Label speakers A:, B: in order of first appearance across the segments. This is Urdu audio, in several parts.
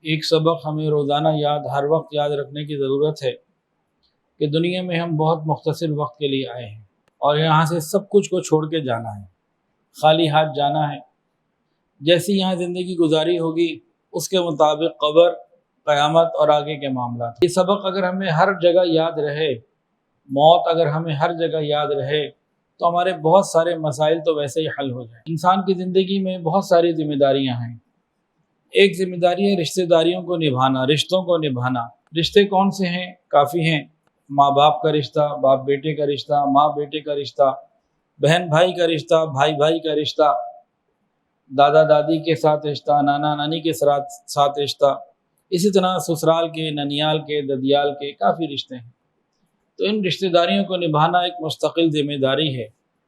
A: ایک سبق ہمیں روزانہ ہر وقت یاد رکھنے کی ضرورت ہے کہ دنیا میں ہم بہت مختصر وقت کے لیے آئے ہیں اور یہاں سے سب کچھ کو چھوڑ کے جانا ہے، خالی ہاتھ جانا ہے۔ جیسی یہاں زندگی گزاری ہوگی اس کے مطابق قبر، قیامت اور آگے کے معاملات۔ یہ سبق اگر ہمیں ہر جگہ یاد رہے، موت اگر ہمیں ہر جگہ یاد رہے، تو ہمارے بہت سارے مسائل تو ویسے ہی حل ہو جائیں۔ انسان کی زندگی میں بہت ساری ذمہ داریاں ہیں۔ ایک ذمہ داری ہے رشتہ داریوں کو نبھانا، رشتوں کو نبھانا۔ رشتے کون سے ہیں؟ کافی ہیں۔ ماں باپ کا رشتہ، باپ بیٹے کا رشتہ، ماں بیٹے کا رشتہ، بہن بھائی کا رشتہ، بھائی بھائی کا رشتہ، دادا دادی کے ساتھ رشتہ، نانا نانی کے ساتھ رشتہ، اسی طرح سسرال کے، ننیال کے، ددیال کے کافی رشتے ہیں۔ تو ان رشتہ داریوں کو نبھانا ایک مستقل ذمہ داری ہے،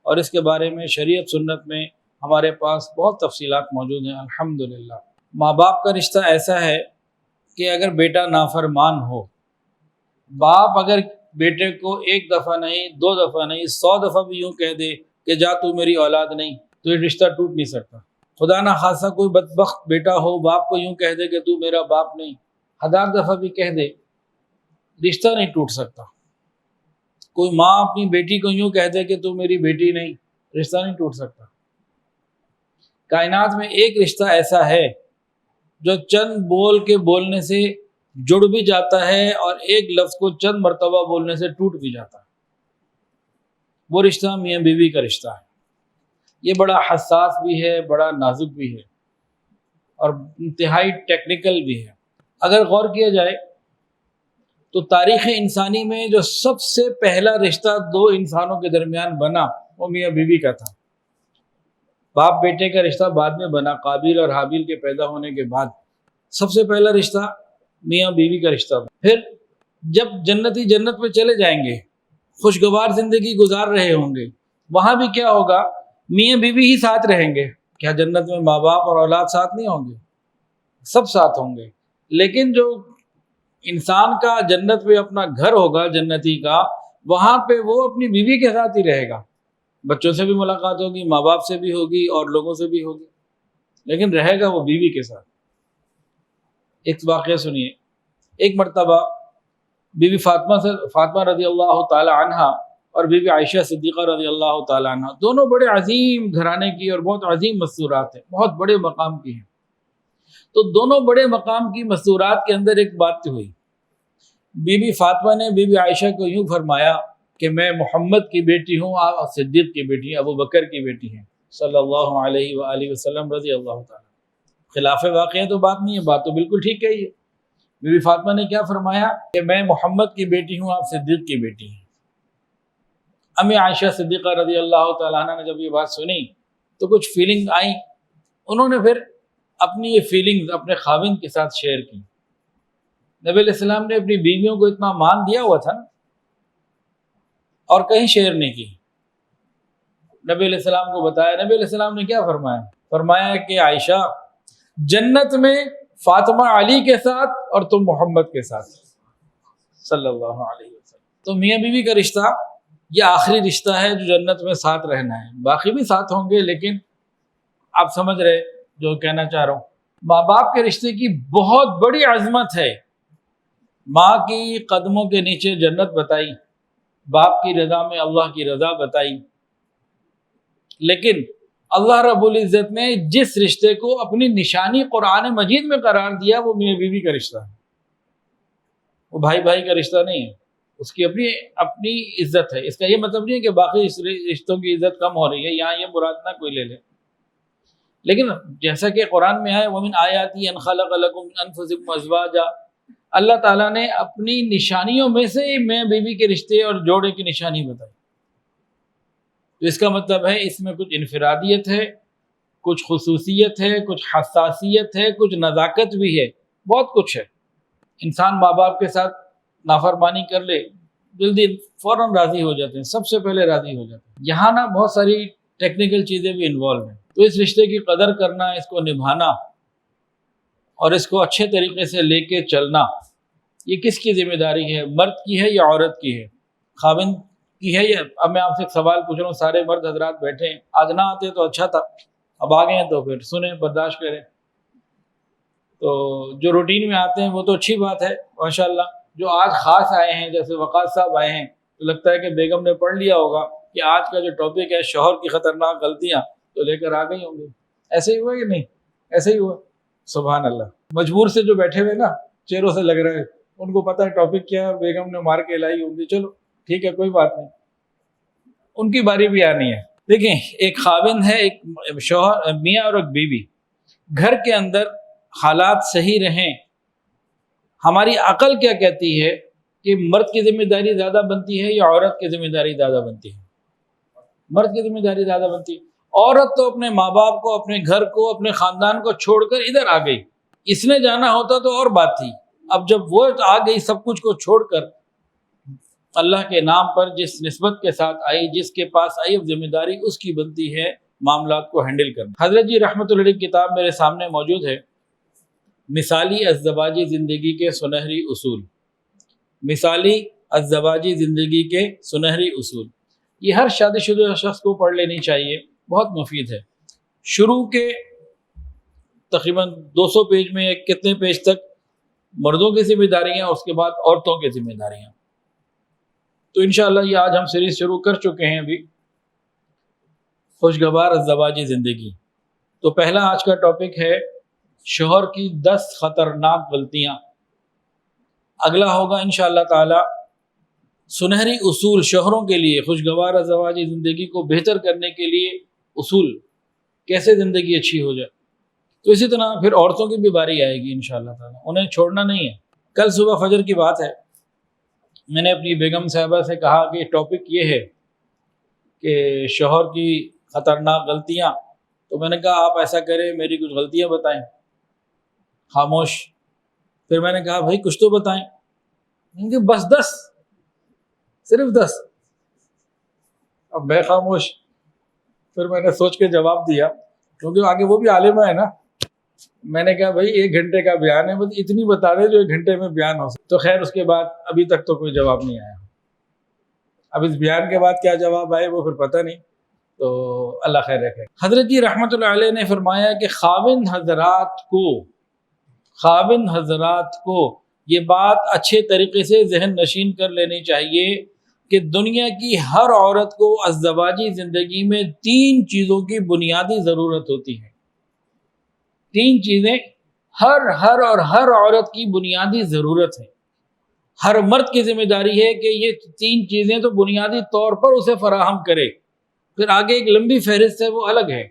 A: اور اس کے بارے میں شریعت سنت میں ہمارے پاس بہت تفصیلات موجود ہیں الحمدللہ۔ ماں باپ کا رشتہ ایسا ہے کہ اگر بیٹا نافرمان ہو، باپ اگر بیٹے کو ایک دفعہ نہیں، دو دفعہ نہیں، 100 دفعہ بھی یوں کہہ دے کہ جا تو میری اولاد نہیں، تو یہ رشتہ ٹوٹ نہیں سکتا۔ خدا نہ خاصہ کوئی بدبخت بیٹا ہو، باپ کو یوں کہہ دے کہ تو میرا باپ نہیں، 1000 دفعہ بھی کہہ دے، رشتہ نہیں ٹوٹ سکتا۔ کوئی ماں اپنی بیٹی کو یوں کہہ دے کہ تو میری بیٹی نہیں، رشتہ نہیں ٹوٹ سکتا۔ کائنات میں ایک رشتہ ایسا ہے جو چند بول کے بولنے سے جڑ بھی جاتا ہے اور ایک لفظ کو چند مرتبہ بولنے سے ٹوٹ بھی جاتا ہے۔ وہ رشتہ میاں بیوی کا رشتہ ہے۔ یہ بڑا حساس بھی ہے، بڑا نازک بھی ہے، اور انتہائی ٹیکنیکل بھی ہے۔ اگر غور کیا جائے تو تاریخ انسانی میں جو سب سے پہلا رشتہ دو انسانوں کے درمیان بنا وہ میاں بیوی کا تھا۔ باپ بیٹے کا رشتہ بعد میں بنا، قابیل اور حابیل کے پیدا ہونے کے بعد۔ سب سے پہلا رشتہ میاں بیوی کا رشتہ بنا۔ پھر جب جنتی جنت میں چلے جائیں گے، خوشگوار زندگی گزار رہے ہوں گے، وہاں بھی کیا ہوگا؟ میاں بیوی ہی ساتھ رہیں گے۔ کیا جنت میں ماں باپ اور اولاد ساتھ نہیں ہوں گے؟ سب ساتھ ہوں گے، لیکن جو انسان کا جنت میں اپنا گھر ہوگا جنتی کا، وہاں پہ وہ اپنی بیوی کے ساتھ ہی رہے گا۔ بچوں سے بھی ملاقات ہوگی، ماں باپ سے بھی ہوگی، اور لوگوں سے بھی ہوگی، لیکن رہے گا وہ بیوی کے ساتھ۔ ایک واقعہ سنیے۔ ایک مرتبہ بی بی فاطمہ رضی اللہ تعالی عنہ اور بی بی عائشہ صدیقہ رضی اللہ تعالی عنہ، دونوں بڑے عظیم گھرانے کی اور بہت عظیم مستورات ہیں، بہت بڑے مقام کی ہیں۔ تو دونوں بڑے مقام کی مستورات کے اندر ایک بات ہوئی۔ بی بی فاطمہ نے بی بی عائشہ کو یوں فرمایا کہ میں محمد کی بیٹی ہوں، آپ صدیق کی بیٹی ہیں، ابو بکر کی بیٹی ہیں صلی اللہ علیہ وآلہ وسلم رضی اللہ تعالی۔ خلاف واقعہ تو بات نہیں ہے، بات تو بالکل ٹھیک کہی ہے۔ بی بی فاطمہ نے کیا فرمایا کہ میں محمد کی بیٹی ہوں، آپ صدیق کی بیٹی ہیں۔ امی عائشہ صدیقہ رضی اللہ تعالیٰ عنہ نے جب یہ بات سنی تو کچھ فیلنگ آئیں، انہوں نے پھر اپنی یہ فیلنگز اپنے خاوند کے ساتھ شیئر کی۔ نبی علیہ السلام نے اپنی بیویوں کو اتنا مان دیا ہوا تھا نا، اور کہیں شیئر نہیں کی۔ نبی علیہ السلام کو بتایا، نبی علیہ السلام نے کیا فرمایا؟ فرمایا کہ عائشہ جنت میں فاطمہ علی کے ساتھ اور تم محمد کے ساتھ صلی اللہ علیہ وسلم۔ تو میاں بیوی کا رشتہ یہ آخری رشتہ ہے جو جنت میں ساتھ رہنا ہے، باقی بھی ساتھ ہوں گے، لیکن آپ سمجھ رہے جو کہنا چاہ رہا ہوں۔ ماں باپ کے رشتے کی بہت بڑی عظمت ہے۔ ماں کی قدموں کے نیچے جنت بتائی، باپ کی رضا میں اللہ کی رضا بتائی، لیکن اللہ رب العزت نے جس رشتے کو اپنی نشانی قرآن مجید میں قرار دیا وہ میاں بیوی کا رشتہ ہے۔ وہ بھائی بھائی کا رشتہ نہیں ہے، اس کی اپنی عزت ہے۔ اس کا یہ مطلب نہیں ہے کہ باقی رشتوں کی عزت کم ہو رہی ہے، یہاں یہ مراد نہ کوئی لے لے، لیکن جیسا کہ قرآن میں ہے وَمِنْ آیَاتِهِ أَنْ خَلَقَ لَكُم مِّنْ أَنفُسِكُمْ أَزْوَاجًا، اللہ تعالیٰ نے اپنی نشانیوں میں سے میاں بیوی کے رشتے اور جوڑے کی نشانی بتائی۔ تو اس کا مطلب ہے اس میں کچھ انفرادیت ہے، کچھ خصوصیت ہے، کچھ حساسیت ہے، کچھ نزاکت بھی ہے، بہت کچھ ہے۔ انسان ماں باپ کے ساتھ نافرمانی کر لے، جلدی فوراً راضی ہو جاتے ہیں، سب سے پہلے راضی ہو جاتے ہیں۔ یہاں نا بہت ساری ٹیکنیکل چیزیں بھی انوالو ہیں، تو اس رشتے کی قدر کرنا، اس کو نبھانا اور اس کو اچھے طریقے سے لے کے چلنا، یہ کس کی ذمہ داری ہے؟ مرد کی ہے یا عورت کی ہے؟ خاوند کی ہے یا… اب میں آپ سے ایک سوال پوچھ رہا ہوں، سارے مرد حضرات بیٹھے ہیں، آج نہ آتے تو اچھا تھا، اب آ گئے ہیں تو پھر سنیں، برداشت کریں۔ تو جو روٹین میں آتے ہیں وہ تو اچھی بات ہے ماشاءاللہ. جو آج خاص آئے ہیں جیسے وقاص صاحب آئے ہیں تو لگتا ہے کہ بیگم نے پڑھ لیا ہوگا کہ آج کا جو ٹاپک ہے شوہر کی خطرناک غلطیاں، تو لے کر آ گئی ہوں گی. ایسے ہی ہوا کہ نہیں؟ ایسے ہی ہوا. سبحان اللہ. مجبور سے جو بیٹھے ہوئے نا چہروں سے لگ رہے ہیں ان کو پتہ ہے ٹاپک کیا ہے، بیگم نے مار کے لائی ہوں گی. چلو ٹھیک ہے کوئی بات نہیں، ان کی باری بھی آنی ہے. دیکھیں ایک خاوند ہے، ایک شوہر میاں اور ایک بیوی. گھر کے اندر حالات صحیح رہیں. ہماری عقل کیا کہتی ہے کہ مرد کی ذمہ داری زیادہ بنتی ہے یا عورت کی ذمہ داری زیادہ بنتی ہے؟ مرد کی ذمہ داری زیادہ بنتی ہے. عورت تو اپنے ماں باپ کو، اپنے گھر کو، اپنے خاندان کو چھوڑ کر ادھر آ گئی. اس نے جانا ہوتا تو اور بات تھی. اب جب وہ آ گئی سب کچھ کو چھوڑ کر، اللہ کے نام پر جس نسبت کے ساتھ آئی، جس کے پاس آئی، اب ذمہ داری اس کی بنتی ہے معاملات کو ہینڈل کرنا. حضرت جی رحمۃ اللہ علیہ کی کتاب میرے سامنے موجود ہے، مثالی ازدواجی زندگی کے سنہری اصول. مثالی ازدواجی زندگی کے سنہری اصول. یہ ہر شادی شدہ شخص کو پڑھ لینی چاہیے، بہت مفید ہے. شروع کے تقریباً 200 پیج میں کتنے پیج تک مردوں کی ذمہ داریاں، اس کے بعد عورتوں کی ذمہ داریاں. تو انشاءاللہ یہ آج ہم سیریز شروع کر چکے ہیں ابھی، خوشگوار ازدواجی زندگی. تو پہلا آج کا ٹاپک ہے شوہر کی 10 خطرناک غلطیاں. اگلا ہوگا انشاءاللہ تعالی سنہری اصول شوہروں کے لیے، خوشگوار ازدواجی زندگی کو بہتر کرنے کے لیے اصول، کیسے زندگی اچھی ہو جائے. تو اسی طرح پھر عورتوں کی بھی باری آئے گی انشاءاللہ تعالی، انہیں چھوڑنا نہیں ہے. کل صبح فجر کی بات ہے، میں نے اپنی بیگم صاحبہ سے کہا کہ ٹاپک یہ ہے کہ شوہر کی خطرناک غلطیاں. تو میں نے کہا آپ ایسا کریں میری کچھ غلطیاں بتائیں. خاموش. پھر میں نے کہا بھائی کچھ تو بتائیں. کہ بس 10، صرف 10. اب میں خاموش. پھر میں نے سوچ کے جواب دیا، کیونکہ آگے وہ بھی عالمہ ہے نا. میں نے کہا بھائی 1 گھنٹے کا بیان ہے، بس اتنی بتا دیں جو 1 گھنٹے میں بیان ہو سکے. تو خیر اس کے بعد ابھی تک تو کوئی جواب نہیں آیا. اب اس بیان کے بعد کیا جواب آئے وہ پھر پتہ نہیں، تو اللہ خیر رکھے. حضرت جی رحمۃ اللہ علیہ نے فرمایا کہ خاوند حضرات کو یہ بات اچھے طریقے سے ذہن نشین کر لینی چاہیے کہ دنیا کی ہر عورت کو ازدواجی زندگی میں 3 چیزوں کی بنیادی ضرورت ہوتی ہے. 3 چیزیں ہر عورت کی بنیادی ضرورت ہے. ہر مرد کی ذمہ داری ہے کہ یہ 3 چیزیں تو بنیادی طور پر اسے فراہم کرے. پھر آگے ایک لمبی فہرست ہے وہ الگ ہے.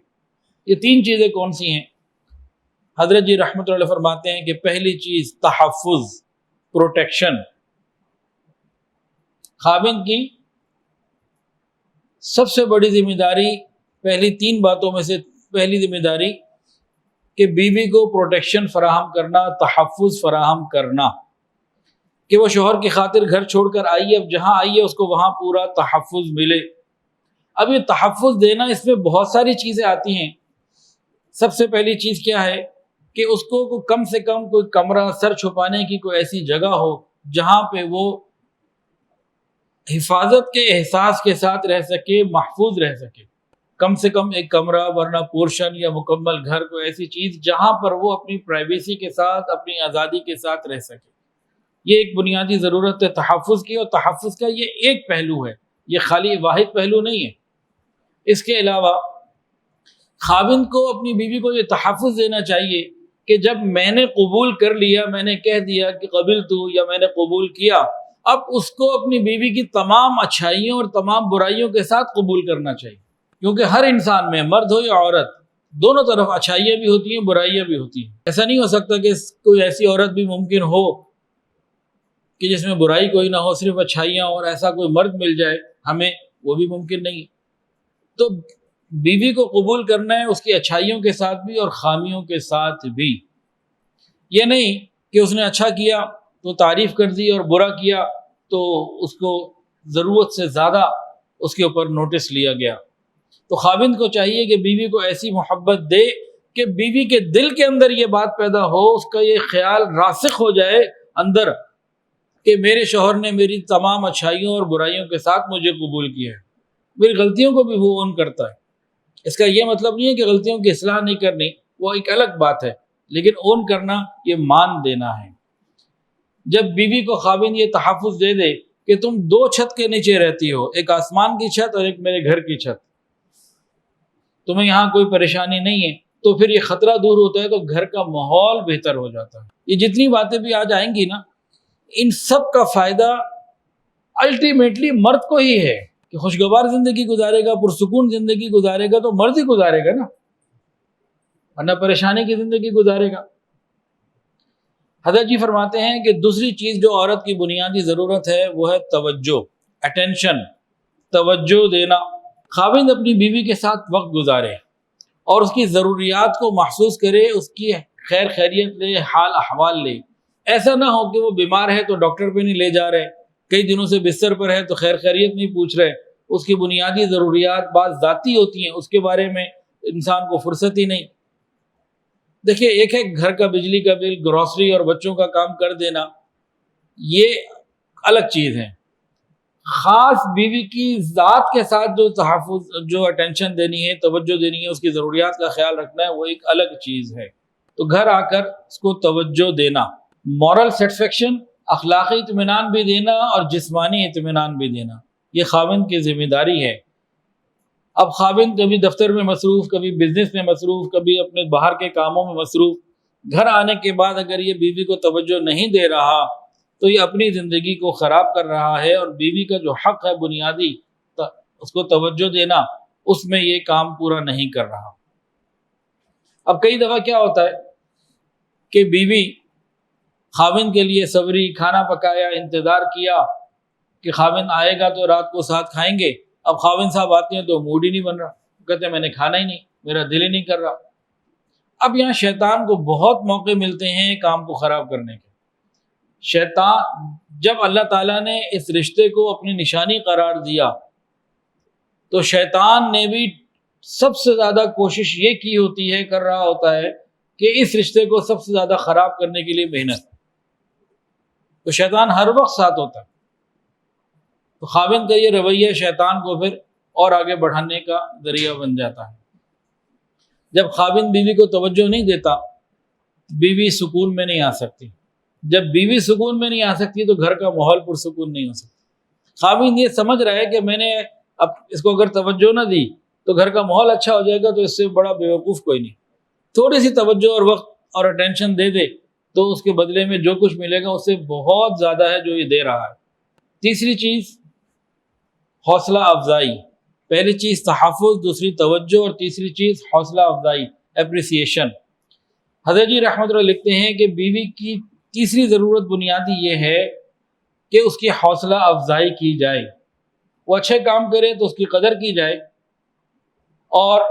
A: یہ 3 چیزیں کون سی ہیں؟ حضرت جی رحمۃ اللہ فرماتے ہیں کہ پہلی چیز تحفظ، پروٹیکشن. خاوند کی سب سے بڑی ذمہ داری، پہلی 3 باتوں میں سے پہلی ذمہ داری کہ بیوی کو پروٹیکشن فراہم کرنا، تحفظ فراہم کرنا، کہ وہ شوہر کی خاطر گھر چھوڑ کر آئی ہے، اب جہاں آئی ہے اس کو وہاں پورا تحفظ ملے. اب یہ تحفظ دینا، اس میں بہت ساری چیزیں آتی ہیں. سب سے پہلی چیز کیا ہے کہ اس کو کم سے کم کوئی کمرہ، سر چھپانے کی کوئی ایسی جگہ ہو جہاں پہ وہ حفاظت کے احساس کے ساتھ رہ سکے، محفوظ رہ سکے. کم سے کم ایک کمرہ، ورنہ پورشن یا مکمل گھر، کو ایسی چیز جہاں پر وہ اپنی پرائیویسی کے ساتھ، اپنی آزادی کے ساتھ رہ سکے. یہ ایک بنیادی ضرورت ہے تحفظ کی. اور تحفظ کا یہ ایک پہلو ہے، یہ خالی واحد پہلو نہیں ہے. اس کے علاوہ خاوند کو اپنی بیوی کو یہ تحفظ دینا چاہیے کہ جب میں نے قبول کر لیا، میں نے کہہ دیا کہ قبلت، یا میں نے قبول کیا، اب اس کو اپنی بیوی کی تمام اچھائیوں اور تمام برائیوں کے ساتھ قبول کرنا چاہیے. کیونکہ ہر انسان میں، مرد ہو یا عورت، دونوں طرف اچھائیاں بھی ہوتی ہیں، برائیاں بھی ہوتی ہیں. ایسا نہیں ہو سکتا کہ کوئی ایسی عورت بھی ممکن ہو کہ جس میں برائی کوئی نہ ہو، صرف اچھائیاں، اور ایسا کوئی مرد مل جائے ہمیں، وہ بھی ممکن نہیں. تو بیوی کو قبول کرنا ہے اس کی اچھائیوں کے ساتھ بھی اور خامیوں کے ساتھ بھی. یہ نہیں کہ اس نے اچھا کیا تو تعریف کر دی اور برا کیا تو اس کو ضرورت سے زیادہ اس کے اوپر نوٹس لیا گیا. تو خاوند کو چاہیے کہ بیوی کو ایسی محبت دے کہ بیوی کے دل کے اندر یہ بات پیدا ہو، اس کا یہ خیال راسخ ہو جائے اندر کہ میرے شوہر نے میری تمام اچھائیوں اور برائیوں کے ساتھ مجھے قبول کیا ہے. میری غلطیوں کو بھی وہ اون کرتا ہے. اس کا یہ مطلب نہیں ہے کہ غلطیوں کی اصلاح نہیں کرنی، وہ ایک الگ بات ہے. لیکن اون کرنا یہ مان دینا ہے۔ جب بیوی کو خاوند یہ تحفظ دے دے کہ تم دو چھت کے نیچے رہتی ہو، ایک آسمان کی چھت اور ایک میرے گھر کی چھت، تمہیں یہاں کوئی پریشانی نہیں ہے، تو پھر یہ خطرہ دور ہوتا ہے، تو گھر کا ماحول بہتر ہو جاتا ہے۔ یہ جتنی باتیں بھی آج آئیں گی نا، ان سب کا فائدہ الٹیمیٹلی مرد کو ہی ہے کہ خوشگوار زندگی گزارے گا، پرسکون زندگی گزارے گا تو مرد ہی گزارے گا نا، ورنہ پریشانی کی زندگی گزارے گا۔ حضرت جی فرماتے ہیں کہ دوسری چیز جو عورت کی بنیادی ضرورت ہے وہ ہے توجہ، اٹینشن، توجہ دینا۔ خاوند اپنی بیوی کے ساتھ وقت گزارے اور اس کی ضروریات کو محسوس کرے، اس کی خیر خیریت لے، حال احوال لے۔ ایسا نہ ہو کہ وہ بیمار ہے تو ڈاکٹر پہ نہیں لے جا رہے، کئی دنوں سے بستر پر ہے تو خیر خیریت نہیں پوچھ رہے، اس کی بنیادی ضروریات بعض ذاتی ہوتی ہیں، اس کے بارے میں انسان کو فرصت ہی نہیں۔ دیکھیے، ایک ہے گھر کا بجلی کا بل، گروسری اور بچوں کا کام کر دینا، یہ الگ چیز ہے۔ خاص بیوی کی ذات کے ساتھ جو تحفظ، جو اٹینشن دینی ہے، توجہ دینی ہے، اس کی ضروریات کا خیال رکھنا ہے، وہ ایک الگ چیز ہے۔ تو گھر آ کر اس کو توجہ دینا، مورل سیٹسفیکشن، اخلاقی اطمینان بھی دینا اور جسمانی اطمینان بھی دینا، یہ خاوند کی ذمہ داری ہے۔ اب خاوند کبھی دفتر میں مصروف، کبھی بزنس میں مصروف، کبھی اپنے باہر کے کاموں میں مصروف، گھر آنے کے بعد اگر یہ بیوی کو توجہ نہیں دے رہا تو یہ اپنی زندگی کو خراب کر رہا ہے، اور بیوی کا جو حق ہے بنیادی اس کو توجہ دینا، اس میں یہ کام پورا نہیں کر رہا۔ اب کئی دفعہ کیا ہوتا ہے کہ بیوی خاوند کے لیے صبری، کھانا پکایا، انتظار کیا کہ خاوند آئے گا تو رات کو ساتھ کھائیں گے۔ اب خاوند صاحب آتے ہیں تو موڈ ہی نہیں بن رہا، کہتے ہیں میں نے کھانا ہی نہیں، میرا دل ہی نہیں کر رہا۔ اب یہاں شیطان کو بہت موقع ملتے ہیں کام کو خراب کرنے کے۔ شیطان، جب اللہ تعالیٰ نے اس رشتے کو اپنی نشانی قرار دیا تو شیطان نے بھی سب سے زیادہ کوشش یہ کی ہوتی ہے، کر رہا ہوتا ہے کہ اس رشتے کو سب سے زیادہ خراب کرنے کے لیے محنت، تو شیطان ہر وقت ساتھ ہوتا ہے۔ تو خاوند کا یہ رویہ شیطان کو پھر اور آگے بڑھانے کا ذریعہ بن جاتا ہے۔ جب خاوند بیوی کو توجہ نہیں دیتا، بیوی سکون میں نہیں آ سکتی۔ جب بیوی سکون میں نہیں آ سکتی تو گھر کا ماحول پرسکون نہیں ہو سکتا۔ خاوند یہ سمجھ رہا ہے کہ میں نے اب اس کو اگر توجہ نہ دی تو گھر کا ماحول اچھا ہو جائے گا، تو اس سے بڑا بیوقوف کوئی نہیں۔ تھوڑی سی توجہ اور وقت اور اٹینشن دے دے تو اس کے بدلے میں جو کچھ ملے گا اس سے بہت زیادہ ہے جو یہ دے رہا ہے۔ تیسری چیز حوصلہ افزائی، پہلی چیز تحفظ، دوسری توجہ، اور تیسری چیز حوصلہ افزائی، اپریسیشن۔ حضرت جی رحمۃ اللہ لکھتے ہیں کہ بیوی کی تیسری ضرورت بنیادی یہ ہے کہ اس کی حوصلہ افزائی کی جائے، وہ اچھے کام کرے تو اس کی قدر کی جائے، اور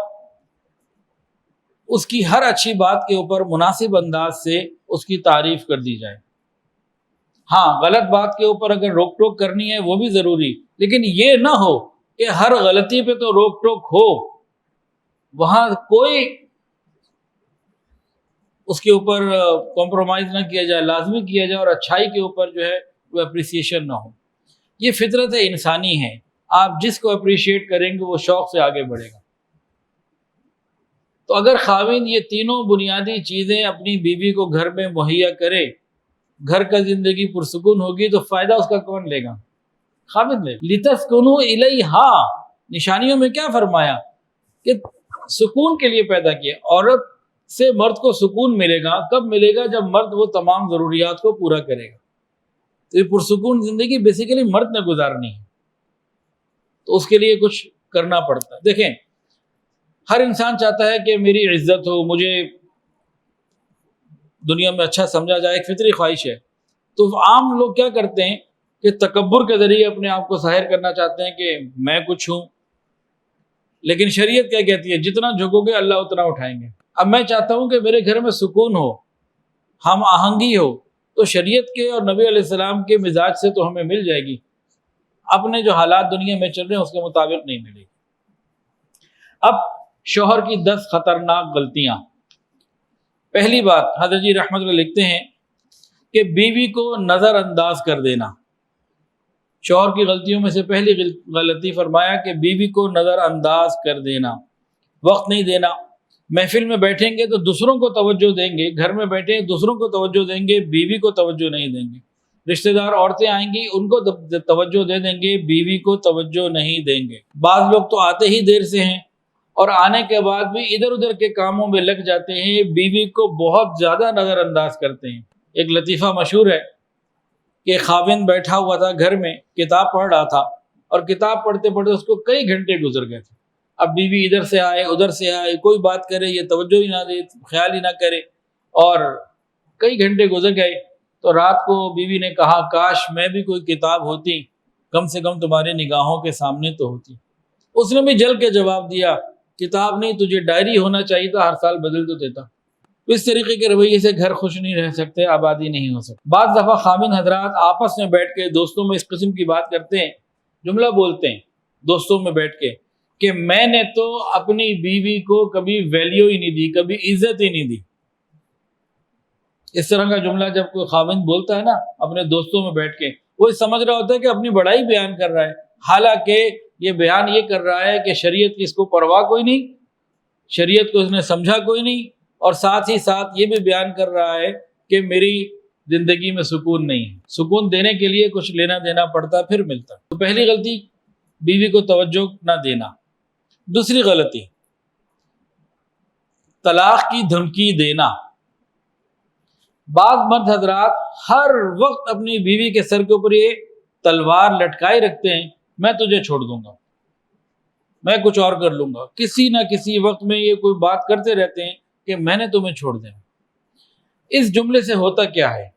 A: اس کی ہر اچھی بات کے اوپر مناسب انداز سے اس کی تعریف کر دی جائے۔ ہاں، غلط بات کے اوپر اگر روک ٹوک کرنی ہے وہ بھی ضروری، لیکن یہ نہ ہو کہ ہر غلطی پہ تو روک ٹوک ہو، وہاں کوئی اس کے اوپر کمپرومائز نہ کیا جائے، لازمی کیا جائے، اور اچھائی کے اوپر جو ہے وہ اپریسیشن نہ ہو۔ یہ فطرت انسانی ہے، آپ جس کو اپریشیٹ کریں گے وہ شوق سے آگے بڑھے گا۔ تو اگر خاوند یہ تینوں بنیادی چیزیں اپنی بیوی کو گھر میں مہیا کرے، گھر کا زندگی پرسکون ہوگی، تو فائدہ اس کا کون لے گا؟ خاوند لے۔ لِتَسْكُنُوا إِلَيْهَا، نشانیوں میں کیا فرمایا کہ سکون کے لیے پیدا کیا۔ عورت سے مرد کو سکون ملے گا، کب ملے گا؟ جب مرد وہ تمام ضروریات کو پورا کرے گا۔ تو یہ پرسکون زندگی بیسیکلی مرد نے گزارنی ہے، تو اس کے لیے کچھ کرنا پڑتا ہے۔ دیکھیں، ہر انسان چاہتا ہے کہ میری عزت ہو، مجھے دنیا میں اچھا سمجھا جائے، ایک فطری خواہش ہے۔ تو عام لوگ کیا کرتے ہیں کہ تکبر کے ذریعے اپنے آپ کو ظاہر کرنا چاہتے ہیں کہ میں کچھ ہوں، لیکن شریعت کیا کہتی ہے؟ جتنا جھکو گے اللہ اتنا اٹھائیں گے۔ اب میں چاہتا ہوں کہ میرے گھر میں سکون ہو، ہم آہنگی ہو، تو شریعت کے اور نبی علیہ السلام کے مزاج سے تو ہمیں مل جائے گی، اپنے جو حالات دنیا میں چل رہے ہیں اس کے مطابق نہیں ملے گی۔ اب شوہر کی 10 خطرناک غلطیاں۔ پہلی بات، حضرت جی رحمۃ اللہ لکھتے ہیں کہ بیوی کو نظر انداز کر دینا۔ شوہر کی غلطیوں میں سے پہلی غلطی فرمایا کہ بیوی کو نظر انداز کر دینا، وقت نہیں دینا، محفل میں بیٹھیں گے تو دوسروں کو توجہ دیں گے، گھر میں بیٹھے دوسروں کو توجہ دیں گے، بیوی کو توجہ نہیں دیں گے۔ رشتہ دار عورتیں آئیں گی، ان کو توجہ دے دیں گے، بیوی کو توجہ نہیں دیں گے۔ بعض لوگ تو آتے ہی دیر سے ہیں اور آنے کے بعد بھی ادھر ادھر کے کاموں میں لگ جاتے ہیں، بیوی کو بہت زیادہ نظر انداز کرتے ہیں۔ ایک لطیفہ مشہور ہے کہ خاوند بیٹھا ہوا تھا گھر میں، کتاب پڑھ رہا تھا، اور کتاب پڑھتے پڑھتے اس کو کئی گھنٹے گزر گئے تھے۔ اب بیوی ادھر سے آئے ادھر سے آئے، کوئی بات کرے یہ توجہ ہی نہ دے، خیال ہی نہ کرے، اور کئی گھنٹے گزر گئے۔ تو رات کو بیوی نے کہا کاش میں بھی کوئی کتاب ہوتی، کم سے کم تمہاری نگاہوں کے سامنے تو ہوتی۔ اس نے بھی جل کے جواب دیا کتاب نہیں، تجھے ڈائری ہونا چاہیے تھا، ہر سال بدل تو دیتا۔ اس طریقے کے رویے سے گھر خوش نہیں رہ سکتے، آبادی نہیں ہو سکتی۔ بعض دفعہ خاوند حضرات آپس میں بیٹھ کے دوستوں میں اس قسم کی بات کرتے ہیں، جملہ بولتے ہیں دوستوں میں بیٹھ کے کہ میں نے تو اپنی بیوی کو کبھی ویلیو ہی نہیں دی، کبھی عزت ہی نہیں دی۔ اس طرح کا جملہ جب کوئی خاوند بولتا ہے نا اپنے دوستوں میں بیٹھ کے، وہ سمجھ رہا ہوتا ہے کہ اپنی بڑائی بیان کر رہا ہے، حالانکہ یہ بیان یہ کر رہا ہے کہ شریعت کی اس کو پرواہ کوئی نہیں، شریعت کو اس نے سمجھا کوئی نہیں، اور ساتھ ہی ساتھ یہ بھی بیان کر رہا ہے کہ میری زندگی میں سکون نہیں ہے۔ سکون دینے کے لیے کچھ لینا دینا پڑتا پھر ملتا۔ تو پہلی غلطی بیوی کو توجہ نہ دینا۔ دوسری غلطی طلاق کی دھمکی دینا۔ بعض مرد حضرات ہر وقت اپنی بیوی کے سر کے اوپر یہ تلوار لٹکائے رکھتے ہیں، میں تجھے چھوڑ دوں گا، میں کچھ اور کر لوں گا۔ کسی نہ کسی وقت میں یہ کوئی بات کرتے رہتے ہیں کہ میں نے تمہیں چھوڑ دیا۔ اس جملے سے ہوتا کیا ہے؟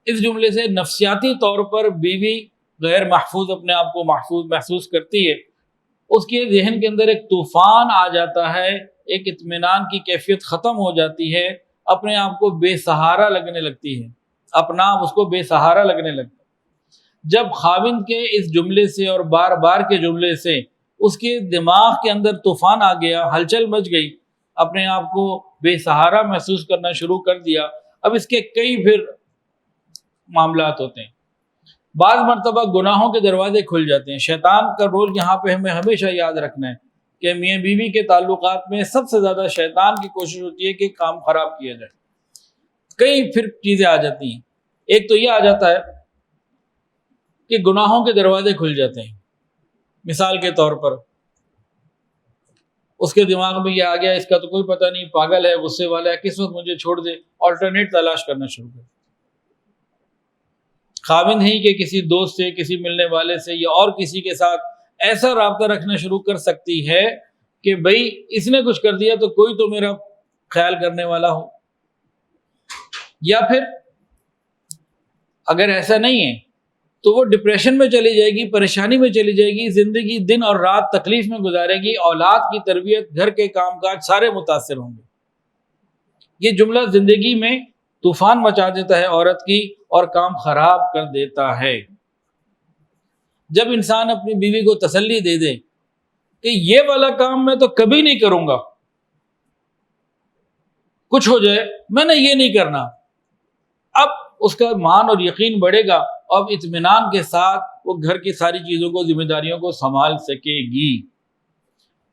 A: اس جملے سے نفسیاتی طور پر بیوی غیر محفوظ، اپنے آپ کو محفوظ محسوس کرتی ہے، اس کے ذہن کے اندر ایک طوفان آ جاتا ہے، ایک اطمینان کی کیفیت ختم ہو جاتی ہے، اپنے آپ کو بے سہارا لگنے لگتی ہے، اپنا آپ اس کو بے سہارا لگنے لگتا ہے۔ جب خاوند کے اس جملے سے اور بار بار کے جملے سے اس کے دماغ کے اندر طوفان آ گیا، ہلچل مچ گئی، اپنے آپ کو بے سہارا محسوس کرنا شروع کر دیا، اب اس کے کئی پھر معاملات ہوتے ہیں۔ بعض مرتبہ گناہوں کے دروازے کھل جاتے ہیں۔ شیطان کا رول یہاں پہ ہمیں ہمیشہ یاد رکھنا ہے کہ میاں بیوی کے تعلقات میں سب سے زیادہ شیطان کی کوشش ہوتی ہے کہ کام خراب کیا جائے۔ کئی پھر چیزیں آ جاتی ہیں۔ ایک تو یہ آ جاتا ہے کہ گناہوں کے دروازے کھل جاتے ہیں۔ مثال کے طور پر اس کے دماغ میں یہ آ گیا اس کا تو کوئی پتہ نہیں، پاگل ہے، غصے والا ہے، کس وقت مجھے چھوڑ دے، آلٹرنیٹ تلاش کرنا شروع کر۔ خاوند ہی کہ کسی دوست سے، کسی ملنے والے سے یا اور کسی کے ساتھ ایسا رابطہ رکھنا شروع کر سکتی ہے کہ بھئی اس نے کچھ کر دیا تو کوئی تو میرا خیال کرنے والا ہو۔ یا پھر اگر ایسا نہیں ہے تو وہ ڈپریشن میں چلی جائے گی، پریشانی میں چلی جائے گی، زندگی دن اور رات تکلیف میں گزارے گی، اولاد کی تربیت، گھر کے کام کاج سارے متاثر ہوں گے۔ یہ جملہ زندگی میں طوفان مچا دیتا ہے عورت کی اور کام خراب کر دیتا ہے۔ جب انسان اپنی بیوی کو تسلی دے دے کہ یہ والا کام میں تو کبھی نہیں کروں گا، کچھ ہو جائے میں نے یہ نہیں کرنا، اب اس کا مان اور یقین بڑھے گا، اب اطمینان کے ساتھ وہ گھر کی ساری چیزوں کو، ذمہ داریوں کو سنبھال سکے گی۔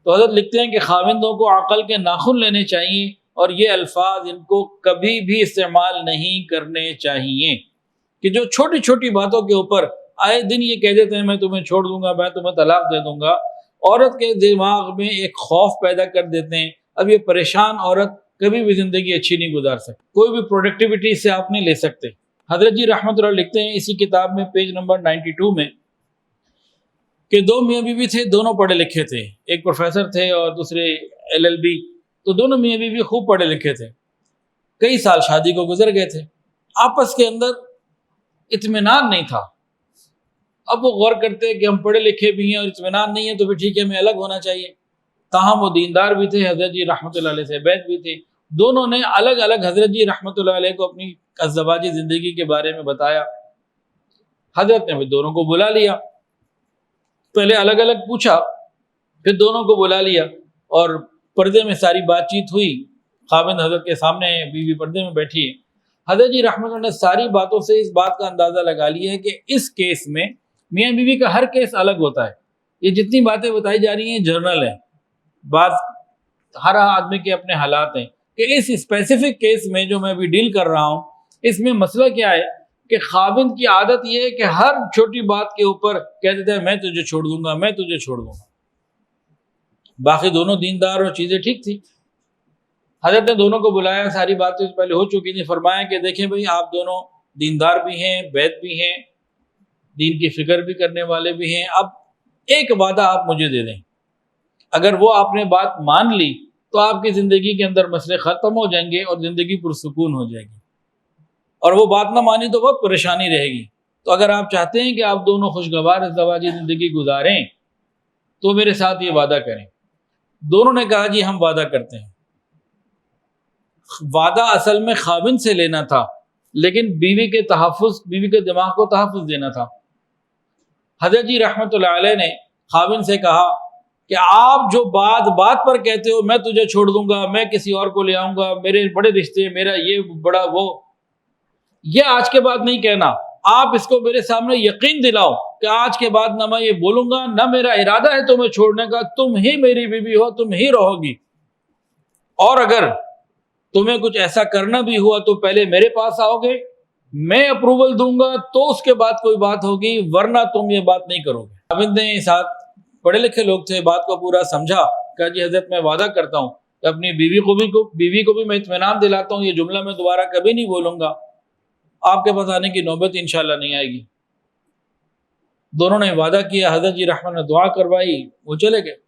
A: تو حضرت لکھتے ہیں کہ خاوندوں کو عقل کے ناخن لینے چاہیے اور یہ الفاظ ان کو کبھی بھی استعمال نہیں کرنے چاہیے کہ جو چھوٹی چھوٹی باتوں کے اوپر آئے دن یہ کہہ دیتے ہیں میں تمہیں چھوڑ دوں گا، میں تمہیں طلاق دے دوں گا، عورت کے دماغ میں ایک خوف پیدا کر دیتے ہیں۔ اب یہ پریشان عورت کبھی بھی زندگی اچھی نہیں گزار سکتی، کوئی بھی پروڈکٹیوٹی سے آپ نہیں لے سکتے۔ حضرت جی رحمۃ اللہ لکھتے ہیں اسی کتاب میں پیج نمبر 92 میں کہ دو میاں بیوی تھے، دونوں پڑھے لکھے تھے، ایک پروفیسر تھے اور دوسرے LLB، تو دونوں میاں بیوی خوب پڑھے لکھے تھے، کئی سال شادی کو گزر گئے تھے، آپس کے اندر اطمینان نہیں تھا۔ اب وہ غور کرتے کہ ہم پڑھے لکھے بھی ہیں اور اطمینان نہیں ہے تو پھر ٹھیک ہے ہمیں الگ ہونا چاہیے۔ تاہم وہ دیندار بھی تھے، حضرت جی رحمۃ اللہ علیہ سے بیعت بھی تھے، دونوں نے الگ الگ حضرت جی رحمۃ اللہ علیہ کو اپنی ازدواجی زندگی کے بارے میں بتایا۔ حضرت نے بھی دونوں کو بلا لیا، پہلے الگ الگ پوچھا، پھر دونوں کو بلا لیا اور پردے میں ساری بات چیت ہوئی، خاوند حضرت کے سامنے ہے، بیوی پردے میں بیٹھی ہے۔ حضرت جی رحمۃ اللہ نے ساری باتوں سے اس بات کا اندازہ لگا لیا ہے کہ اس کیس میں میاں بیوی کا ہر کیس الگ ہوتا ہے، یہ جتنی باتیں بتائی جا رہی ہیں جرنل ہیں، بعض ہر آدمی کے اپنے حالات ہیں کہ اس اسپیسیفک کیس میں جو میں ابھی ڈیل کر رہا ہوں اس میں مسئلہ کیا ہے کہ خاوند کی عادت یہ ہے کہ ہر چھوٹی بات کے اوپر کہہ دیتا ہے میں تجھے چھوڑ دوں گا، میں تجھے چھوڑ دوں گا۔ باقی دونوں دیندار اور چیزیں ٹھیک تھی، حضرت نے دونوں کو بلایا، ساری باتیں پہلے ہو چکی تھی، فرمایا کہ دیکھیں بھئی آپ دونوں دیندار بھی ہیں، بیت بھی ہیں، دین کی فکر بھی کرنے والے بھی ہیں، اب ایک وعدہ آپ مجھے دے دیں، اگر وہ آپ نے بات مان لی تو آپ کی زندگی کے اندر مسئلے ختم ہو جائیں گے اور زندگی پرسکون ہو جائے گی، اور وہ بات نہ مانی تو بہت پریشانی رہے گی۔ تو اگر آپ چاہتے ہیں کہ آپ دونوں خوشگوار ازدواجی زندگی گزاریں تو میرے ساتھ یہ وعدہ کریں۔ دونوں نے کہا جی ہم وعدہ کرتے ہیں۔ وعدہ اصل میں خاوند سے لینا تھا، لیکن بیوی کے تحفظ، بیوی کے دماغ کو تحفظ دینا تھا۔ حضرت جی رحمت اللہ علیہ نے خاوند سے کہا کہ آپ جو بات بات پر کہتے ہو میں تجھے چھوڑ دوں گا، میں کسی اور کو لے آؤں گا، میرے بڑے رشتے، میرا یہ بڑا وہ، یہ آج کے بعد نہیں کہنا، آپ اس کو میرے سامنے یقین دلاؤ کہ آج کے بعد نہ میں یہ بولوں گا، نہ میرا ارادہ ہے تمہیں چھوڑنے کا، تم ہی میری بیوی ہو، تم ہی رہو گی، اور اگر تمہیں کچھ ایسا کرنا بھی ہوا تو پہلے میرے پاس آؤ گے، میں اپروول دوں گا تو اس کے بعد کوئی بات ہوگی، ورنہ تم یہ بات نہیں کرو گے۔ خاوند نے ساتھ پڑھے لکھے لوگ تھے، بات کو پورا سمجھا، کہ جی حضرت میں وعدہ کرتا ہوں کہ اپنی بیوی کو بھی میں اطمینان دلاتا ہوں، یہ جملہ میں دوبارہ کبھی نہیں بولوں گا، آپ کے پاس آنے کی نوبت انشاءاللہ نہیں آئے گی۔ دونوں نے وعدہ کیا، حضرت جی رحمت نے دعا کروائی، وہ چلے گئے۔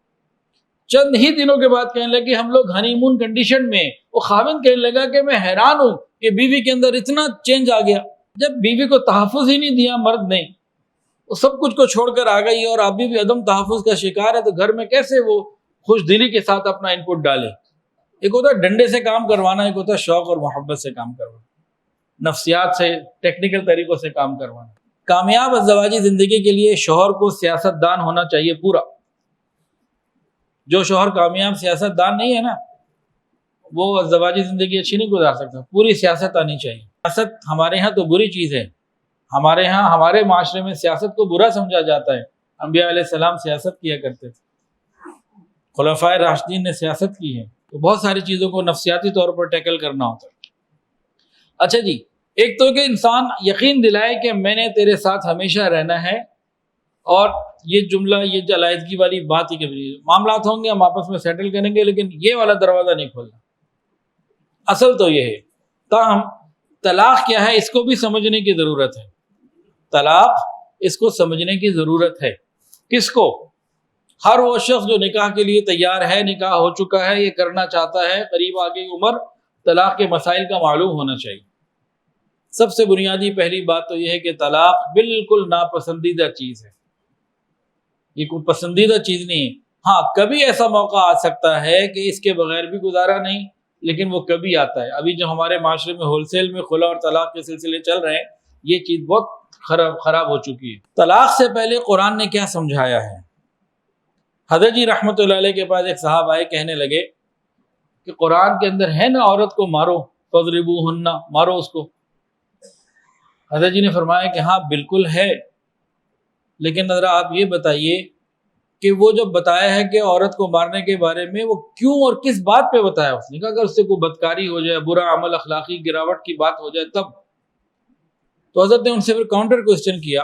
A: چند ہی دنوں کے بعد کہنے لگے ہم لوگ ہنی مون کنڈیشن میں، وہ خاوند کہنے لگا کہ میں حیران ہوں کہ بیوی کے اندر اتنا چینج آ گیا، جب بیوی کو تحفظ ہی نہیں دیا مرد نے، وہ سب کچھ کو چھوڑ کر آ گئی اور ابھی بھی عدم تحفظ کا شکار ہے، تو گھر میں کیسے وہ خوش دلی کے ساتھ اپنا ان پٹ ڈالے؟ ایک ہوتا ہے ڈنڈے سے کام کروانا، ایک ہوتا ہے شوق اور محبت سے کام کروانا، نفسیات سے، ٹیکنیکل طریقوں سے کام کروانا۔ کامیاب ازدواجی زندگی کے لیے شوہر کو سیاست دان ہونا چاہیے پورا۔ جو شوہر کامیاب سیاست دان نہیں ہے نا، وہ ازدواجی زندگی اچھی نہیں گزار سکتا، پوری سیاست آنی چاہیے۔ سیاست ہمارے ہاں تو بری چیز ہے، ہمارے ہاں ہمارے معاشرے میں سیاست کو برا سمجھا جاتا ہے۔ انبیاء علیہ السلام سیاست کیا کرتے تھے، خلفائے راشدین نے سیاست کی ہے، تو بہت ساری چیزوں کو نفسیاتی طور پر ٹیکل کرنا ہوتا ہے۔ اچھا جی، ایک تو کہ انسان یقین دلائے کہ میں نے تیرے ساتھ ہمیشہ رہنا ہے، اور یہ جملہ، یہ علیحدگی والی بات ہی کبھی معاملات ہوں گے ہم آپس میں سیٹل کریں گے، لیکن یہ والا دروازہ نہیں کھولنا، اصل تو یہ ہے۔ تاہم طلاق کیا ہے اس کو بھی سمجھنے کی ضرورت ہے، طلاق اس کو سمجھنے کی ضرورت ہے۔ کس کو؟ ہر وہ شخص جو نکاح کے لیے تیار ہے، نکاح ہو چکا ہے، یہ کرنا چاہتا ہے، قریب آ گئی عمر، طلاق کے مسائل کا معلوم ہونا چاہیے۔ سب سے بنیادی پہلی بات تو یہ ہے کہ طلاق بالکل ناپسندیدہ چیز ہے، یہ کوئی پسندیدہ چیز نہیں ہے۔ ہاں کبھی ایسا موقع آ سکتا ہے کہ اس کے بغیر بھی گزارا نہیں، لیکن وہ کبھی آتا ہے۔ ابھی جو ہمارے معاشرے میں ہول سیل میں خلا اور طلاق کے سلسلے چل رہے ہیں، یہ چیز بہت خراب ہو چکی ہے۔ طلاق سے پہلے قرآن نے کیا سمجھایا ہے؟ حضرت جی رحمت اللہ علیہ کے پاس ایک صاحب آئے، کہنے لگے کہ قرآن کے اندر ہے نا عورت کو مارو، فضربوہن، مارو اس کو۔ حضرت جی نے فرمایا کہ ہاں بالکل ہے، لیکن ذرا آپ یہ بتائیے کہ وہ جب بتایا ہے کہ عورت کو مارنے کے بارے میں، وہ کیوں اور کس بات پہ بتایا؟ اس نے کہا اگر اس سے کوئی بدکاری ہو جائے، برا عمل، اخلاقی گراوٹ کی بات ہو جائے تب۔ تو حضرت نے ان سے پھر کاؤنٹر کوسچن کیا،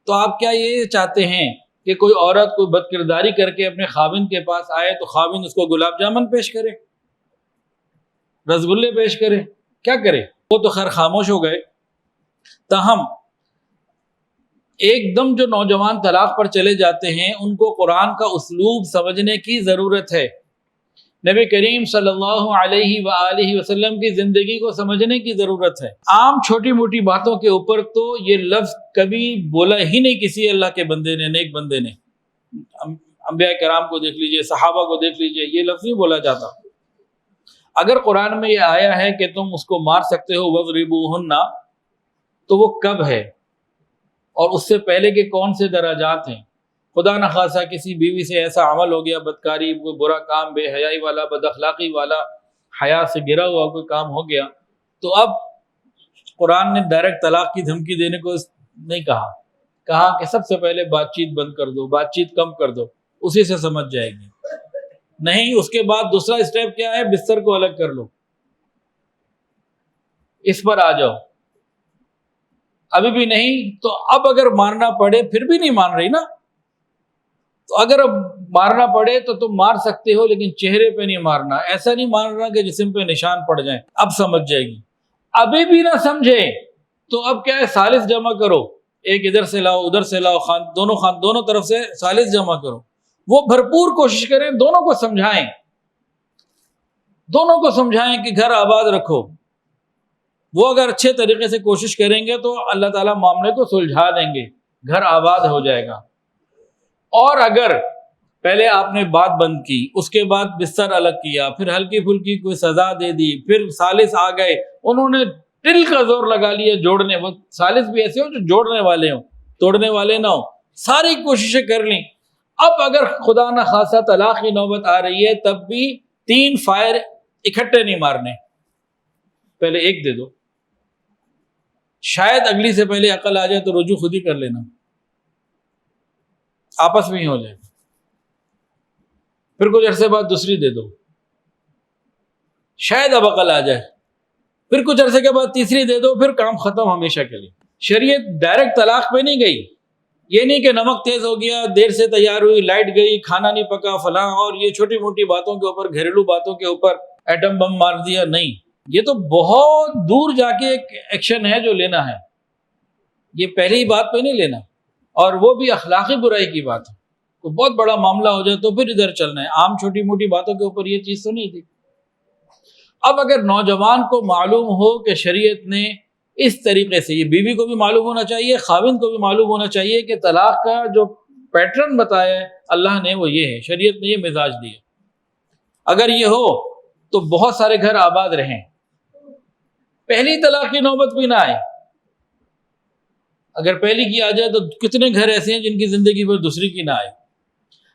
A: تو آپ کیا یہ چاہتے ہیں کہ کوئی عورت کوئی بد کرداری کر کے اپنے خاوند کے پاس آئے تو خاوند اس کو گلاب جامن پیش کرے، رسگلے پیش کرے، کیا کرے؟ وہ تو خیر خاموش ہو گئے۔ تاہم ایک دم جو نوجوان طلاق پر چلے جاتے ہیں، ان کو قرآن کا اسلوب سمجھنے کی ضرورت ہے، نبی کریم صلی اللہ علیہ وآلہ وسلم کی زندگی کو سمجھنے کی ضرورت ہے۔ عام چھوٹی موٹی باتوں کے اوپر تو یہ لفظ کبھی بولا ہی نہیں کسی اللہ کے بندے نے، نیک بندے نے۔ انبیاء کرام کو دیکھ لیجئے، صحابہ کو دیکھ لیجئے، یہ لفظ نہیں بولا جاتا۔ اگر قرآن میں یہ آیا ہے کہ تم اس کو مار سکتے ہو وَضْرِبُوهُنَّ، تو وہ کب ہے اور اس سے پہلے کے کون سے درجات ہیں؟ خدا نخواستہ کسی بیوی سے ایسا عمل ہو گیا، بدکاری، کوئی برا کام، بے حیائی والا، بد اخلاقی والا، حیا سے گرا ہوا کوئی کام ہو گیا، تو اب قرآن نے ڈائریکٹ طلاق کی دھمکی دینے کو نہیں کہا کہ سب سے پہلے بات چیت بند کر دو، بات چیت کم کر دو، اسی سے سمجھ جائے گی۔ نہیں، اس کے بعد دوسرا اسٹیپ کیا ہے؟ بستر کو الگ کر لو، اس پر آ جاؤ۔ ابھی بھی نہیں تو اب اگر مارنا پڑے، پھر بھی نہیں مان رہی نا، تو اگر اب مارنا پڑے تو تم مار سکتے ہو، لیکن چہرے پہ نہیں مارنا، ایسا نہیں مارنا کہ جسم پہ نشان پڑ جائیں۔ اب سمجھ جائے گی۔ ابھی بھی نہ سمجھے تو اب کیا ہے؟ ثالث جمع کرو، ایک ادھر سے لاؤ ادھر سے لاؤ، دونوں طرف سے ثالث جمع کرو۔ وہ بھرپور کوشش کریں، دونوں کو سمجھائیں کہ گھر آباد رکھو۔ وہ اگر اچھے طریقے سے کوشش کریں گے تو اللہ تعالیٰ معاملے کو سلجھا دیں گے، گھر آباد ہو جائے گا۔ اور اگر پہلے آپ نے بات بند کی، اس کے بعد بستر الگ کیا، پھر ہلکی پھلکی کوئی سزا دے دی، پھر ثالث آ گئے، انہوں نے ٹل کا زور لگا لیا جوڑنے، وہ ثالث بھی ایسے ہو جو جوڑنے والے ہوں، توڑنے والے نہ ہوں، ساری کوششیں کر لیں۔ اب اگر خدا نہ خاصہ طلاق کی نوبت آ رہی ہے، تب بھی 3 فائر اکٹھے نہیں مارنے، پہلے ایک دے دو، شاید اگلی سے پہلے عقل آ جائے تو رجوع خود ہی کر لینا، آپس میں ہی ہو جائے، پھر کچھ عرصے بعد دوسری دے دو، شاید اب عقل آ جائے، پھر کچھ عرصے کے بعد تیسری دے دو، پھر کام ختم ہمیشہ کے لیے۔ شریعت ڈائریکٹ طلاق پہ نہیں گئی، یہ نہیں کہ نمک تیز ہو گیا، دیر سے تیار ہوئی، لائٹ گئی، کھانا نہیں پکا، فلاں، اور یہ چھوٹی موٹی باتوں کے اوپر، گھریلو باتوں کے اوپر ایٹم بم مار دیا، نہیں، یہ تو بہت دور جا کے ایک ایکشن ہے جو لینا ہے، یہ پہلی بات پہ نہیں لینا، اور وہ بھی اخلاقی برائی کی بات ہے، کوئی بہت بڑا معاملہ ہو جائے تو پھر ادھر چلنا ہے، عام چھوٹی موٹی باتوں کے اوپر یہ چیز تو نہیں تھی۔ اب اگر نوجوان کو معلوم ہو کہ شریعت نے اس طریقے سے، یہ بیوی کو بھی معلوم ہونا چاہیے، خاوند کو بھی معلوم ہونا چاہیے کہ طلاق کا جو پیٹرن بتایا ہے اللہ نے وہ یہ ہے، شریعت نے یہ مزاج دیا، اگر یہ ہو تو بہت سارے گھر آباد رہیں، پہلی طلاق کی نوبت بھی نہ آئے۔ اگر پہلی کی آ جائے تو کتنے گھر ایسے ہیں جن کی زندگی پر دوسری کی نہ آئے۔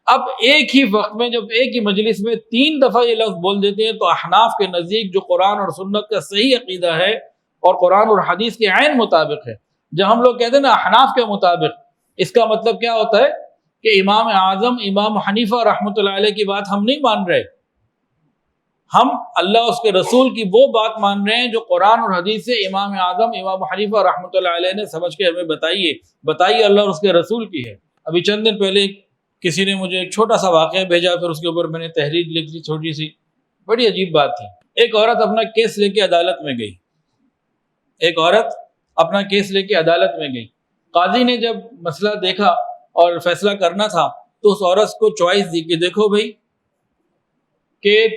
A: اب ایک ہی وقت میں جب ایک ہی مجلس میں 3 دفعہ یہ لفظ بول دیتے ہیں تو احناف کے نزدیک جو قرآن اور سنت کا صحیح عقیدہ ہے اور قرآن اور حدیث کے عین مطابق ہے، جب ہم لوگ کہتے ہیں نا احناف کے مطابق، اس کا مطلب کیا ہوتا ہے کہ امام اعظم امام حنیفہ رحمۃ اللہ علیہ کی بات ہم نہیں مان رہے، ہم اللہ اس کے رسول کی وہ بات مان رہے ہیں جو قرآن اور حدیث سے امام اعظم امام حنیفہ رحمۃ اللہ علیہ نے سمجھ کے ہمیں بتائیے اللہ اور اس کے رسول کی ہے۔ ابھی چند دن پہلے کسی نے مجھے ایک چھوٹا سا واقعہ بھیجا، پھر اس کے اوپر میں نے تحریر لکھ لی چھوٹی سی، بڑی عجیب بات تھی۔ ایک عورت اپنا کیس لے کے عدالت میں گئی، قاضی نے جب مسئلہ دیکھا اور فیصلہ کرنا تھا تو اس عورت کو چوائس دی کہ دیکھو بھائی کہ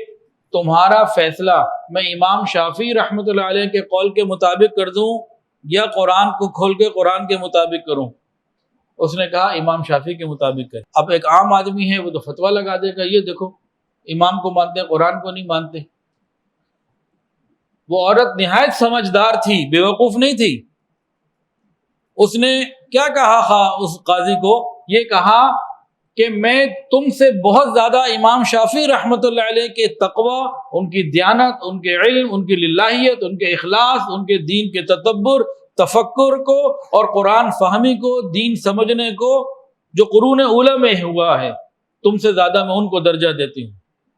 A: تمہارا فیصلہ میں امام شافعی رحمۃ اللہ علیہ کے قول کے مطابق کر دوں یا قرآن کو کھول کے قرآن کے مطابق کروں؟ اس نے کہا امام شافعی کے مطابق کریں۔ اب ایک عام آدمی ہے وہ تو فتویٰ لگا دے گا، یہ دیکھو امام کو مانتے ہیں قرآن کو نہیں مانتے۔ وہ عورت نہایت سمجھدار تھی، بیوقوف نہیں تھی۔ اس نے کیا کہا اس قاضی کو؟ یہ کہا کہ میں تم سے بہت زیادہ امام شافعی رحمۃ اللہ علیہ کے تقوی، ان کی دیانت، ان کے علم، ان کی للہیت، ان کے اخلاص، ان کے دین کے تدبر، تفکر کو اور قرآن فہمی کو، دین سمجھنے کو جو قرون اولیٰ میں ہوا ہے، تم سے زیادہ میں ان کو درجہ دیتی ہوں۔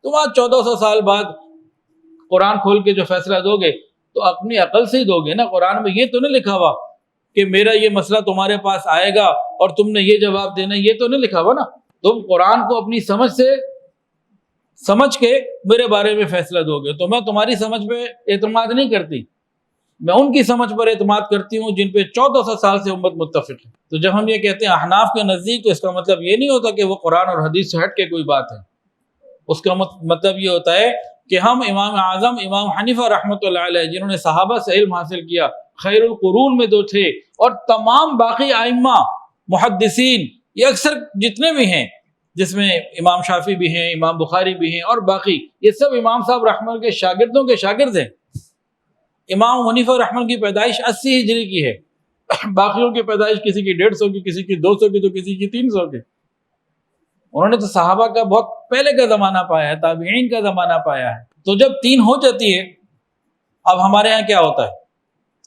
A: تم آج 1400 سال بعد قرآن کھول کے جو فیصلہ دو گے تو اپنی عقل سے ہی دو گے نا، قرآن میں یہ تو نہیں لکھا ہوا کہ میرا یہ مسئلہ تمہارے پاس آئے گا اور تم نے یہ جواب دینا، یہ تو نہیں لکھا ہوا نا۔ تم قرآن کو اپنی سمجھ کے میرے بارے میں فیصلہ دو گے، تو میں تمہاری سمجھ پہ اعتماد نہیں کرتی، میں ان کی سمجھ پر اعتماد کرتی ہوں جن پہ 1400 سال سے امت متفق ہے۔ تو جب ہم یہ کہتے ہیں احناف کے نزدیک، تو اس کا مطلب یہ نہیں ہوتا کہ وہ قرآن اور حدیث سے ہٹ کے کوئی بات ہے، اس کا مطلب یہ ہوتا ہے کہ ہم امام اعظم امام حنیفہ رحمۃ اللہ علیہ جنہوں نے صحابہ سے علم حاصل کیا، خیر القرون میں 2 تھے، اور تمام باقی ائمہ محدثین، یہ اکثر جتنے بھی ہیں، جس میں امام شافعی بھی ہیں، امام بخاری بھی ہیں، اور باقی یہ سب امام صاحب رحمۃ کے شاگردوں کے شاگرد ہیں۔ امام حنیفہ رحمۃ کی پیدائش 80 ہجری کی ہے، باقیوں کی پیدائش کسی کی 150 کی، کسی کی 200 کی، تو کسی کی 300 کی۔ انہوں نے تو صحابہ کا بہت پہلے کا زمانہ پایا ہے، تابعین کا زمانہ پایا ہے۔ تو جب 3 ہو جاتی ہے، اب ہمارے ہاں کیا ہوتا ہے،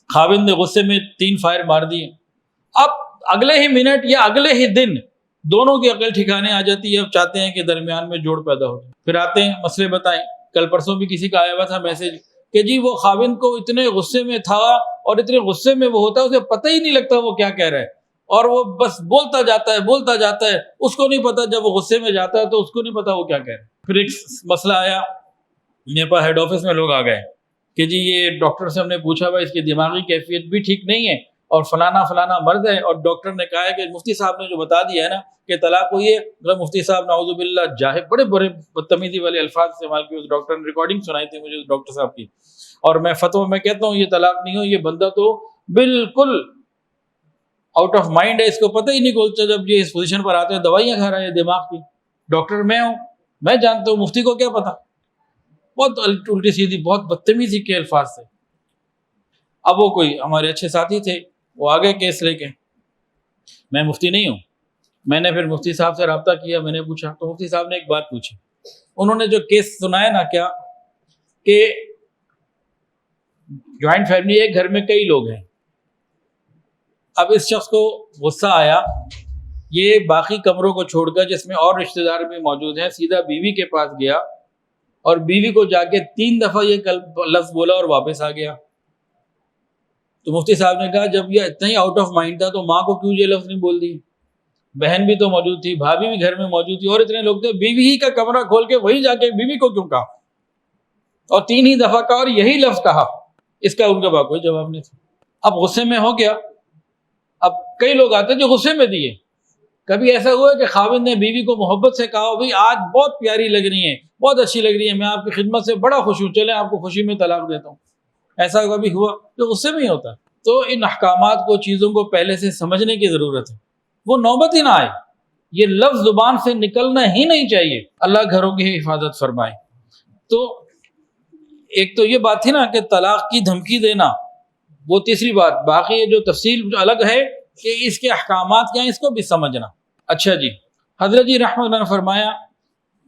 A: خاوند نے غصے میں 3 فائر مار دیے، اب اگلے ہی منٹ یا اگلے ہی دن دونوں کی عقل ٹھکانے آ جاتی ہے، اب چاہتے ہیں کہ درمیان میں جوڑ پیدا ہو جائے، پھر آتے ہیں مسئلے بتائیں. کل پرسوں بھی کسی کا آیا ہوا تھا میسج کہ جی وہ خاوند کو اتنے غصے میں تھا اور اتنے غصے میں وہ ہوتا ہے اسے پتہ ہی نہیں لگتا وہ کیا کہہ رہا ہے, اور وہ بس بولتا جاتا ہے, اس کو نہیں پتا جب وہ غصے میں جاتا ہے تو اس کو نہیں پتا وہ کیا کہہ رہا ہے. پھر ایک مسئلہ آیا, میرے پاس ہیڈ آفس میں لوگ آ گئے کہ جی یہ ڈاکٹر سے ہم نے پوچھا بھائی اس کی دماغی کیفیت بھی ٹھیک نہیں ہے اور فلانا مرض ہے, اور ڈاکٹر نے کہا ہے کہ مفتی صاحب نے جو بتا دیا ہے نا کہ طلاق ہوئی ہے, مفتی صاحب نعوذ باللہ جاہل بڑے بدتمیزی والے الفاظ استعمال کیے. اس ڈاکٹر نے ریکارڈنگ سنائی تھی مجھے اس ڈاکٹر صاحب کی, اور میں فتویٰ میں کہتا ہوں یہ طلاق نہیں ہو, یہ بندہ تو بالکل آؤٹ آف مائنڈ ہے, اس کو پتہ ہی نہیں کھولتا جب یہ اس پوزیشن پر آتے ہیں دوائیاں کھا رہا ہے دماغ کی. ڈاکٹر میں ہوں, میں جانتا ہوں, مفتی کو کیا پتا. بہت الٹی سیدھی بہت بدتمیزی کے الفاظ تھے. اب وہ کوئی ہمارے اچھے ساتھی تھے, وہ آگے کیس لے کے, میں مفتی نہیں ہوں. میں نے پھر مفتی صاحب سے رابطہ کیا, میں نے پوچھا تو مفتی صاحب نے ایک بات پوچھی. انہوں نے جو کیس سنایا نا کیا کہ جوائنٹ فیملی, ایک گھر میں کئی لوگ ہیں. اب اس شخص کو غصہ آیا, یہ باقی کمروں کو چھوڑ کر جس میں اور رشتہ دار بھی موجود ہیں سیدھا بیوی کے پاس گیا اور بیوی کو جا کے 3 دفعہ یہ لفظ بولا اور واپس آ گیا. تو مفتی صاحب نے کہا جب یہ اتنا ہی آؤٹ آف مائنڈ تھا تو ماں کو کیوں یہ لفظ نہیں بول دی؟ بہن بھی تو موجود تھی, بھابھی بھی گھر میں موجود تھی, اور اتنے لوگ تھے, بیوی ہی کا کمرہ کھول کے وہی جا کے بیوی کو کیوں کہا اور 3 ہی دفعہ کہا اور یہی لفظ کہا؟ اس کا ان کے پاس کوئی جواب نہیں تھا. اب غصے میں ہو گیا. اب کئی لوگ آتے ہیں جو غصے میں دیے. کبھی ایسا ہوا کہ خاوند نے بیوی کو محبت سے کہا بھائی آج بہت پیاری لگ رہی ہیں, بہت اچھی لگ رہی ہے, میں آپ کی خدمت سے بڑا خوش ہوں, چلیں آپ کو خوشی میں طلاق دیتا ہوں. ایسا کبھی ہوا؟ جو غصے میں ہی ہوتا ہے. تو ان احکامات کو, چیزوں کو پہلے سے سمجھنے کی ضرورت ہے, وہ نوبت ہی نہ آئے. یہ لفظ زبان سے نکلنا ہی نہیں چاہیے. اللہ گھروں کی حفاظت فرمائے. تو ایک تو یہ بات تھی نا کہ طلاق کی دھمکی دینا, وہ تیسری بات. باقی یہ جو تفصیل الگ ہے کہ اس کے احکامات کیا ہیں, اس کو بھی سمجھنا. اچھا جی, حضرت جی رحمۃ اللہ نے فرمایا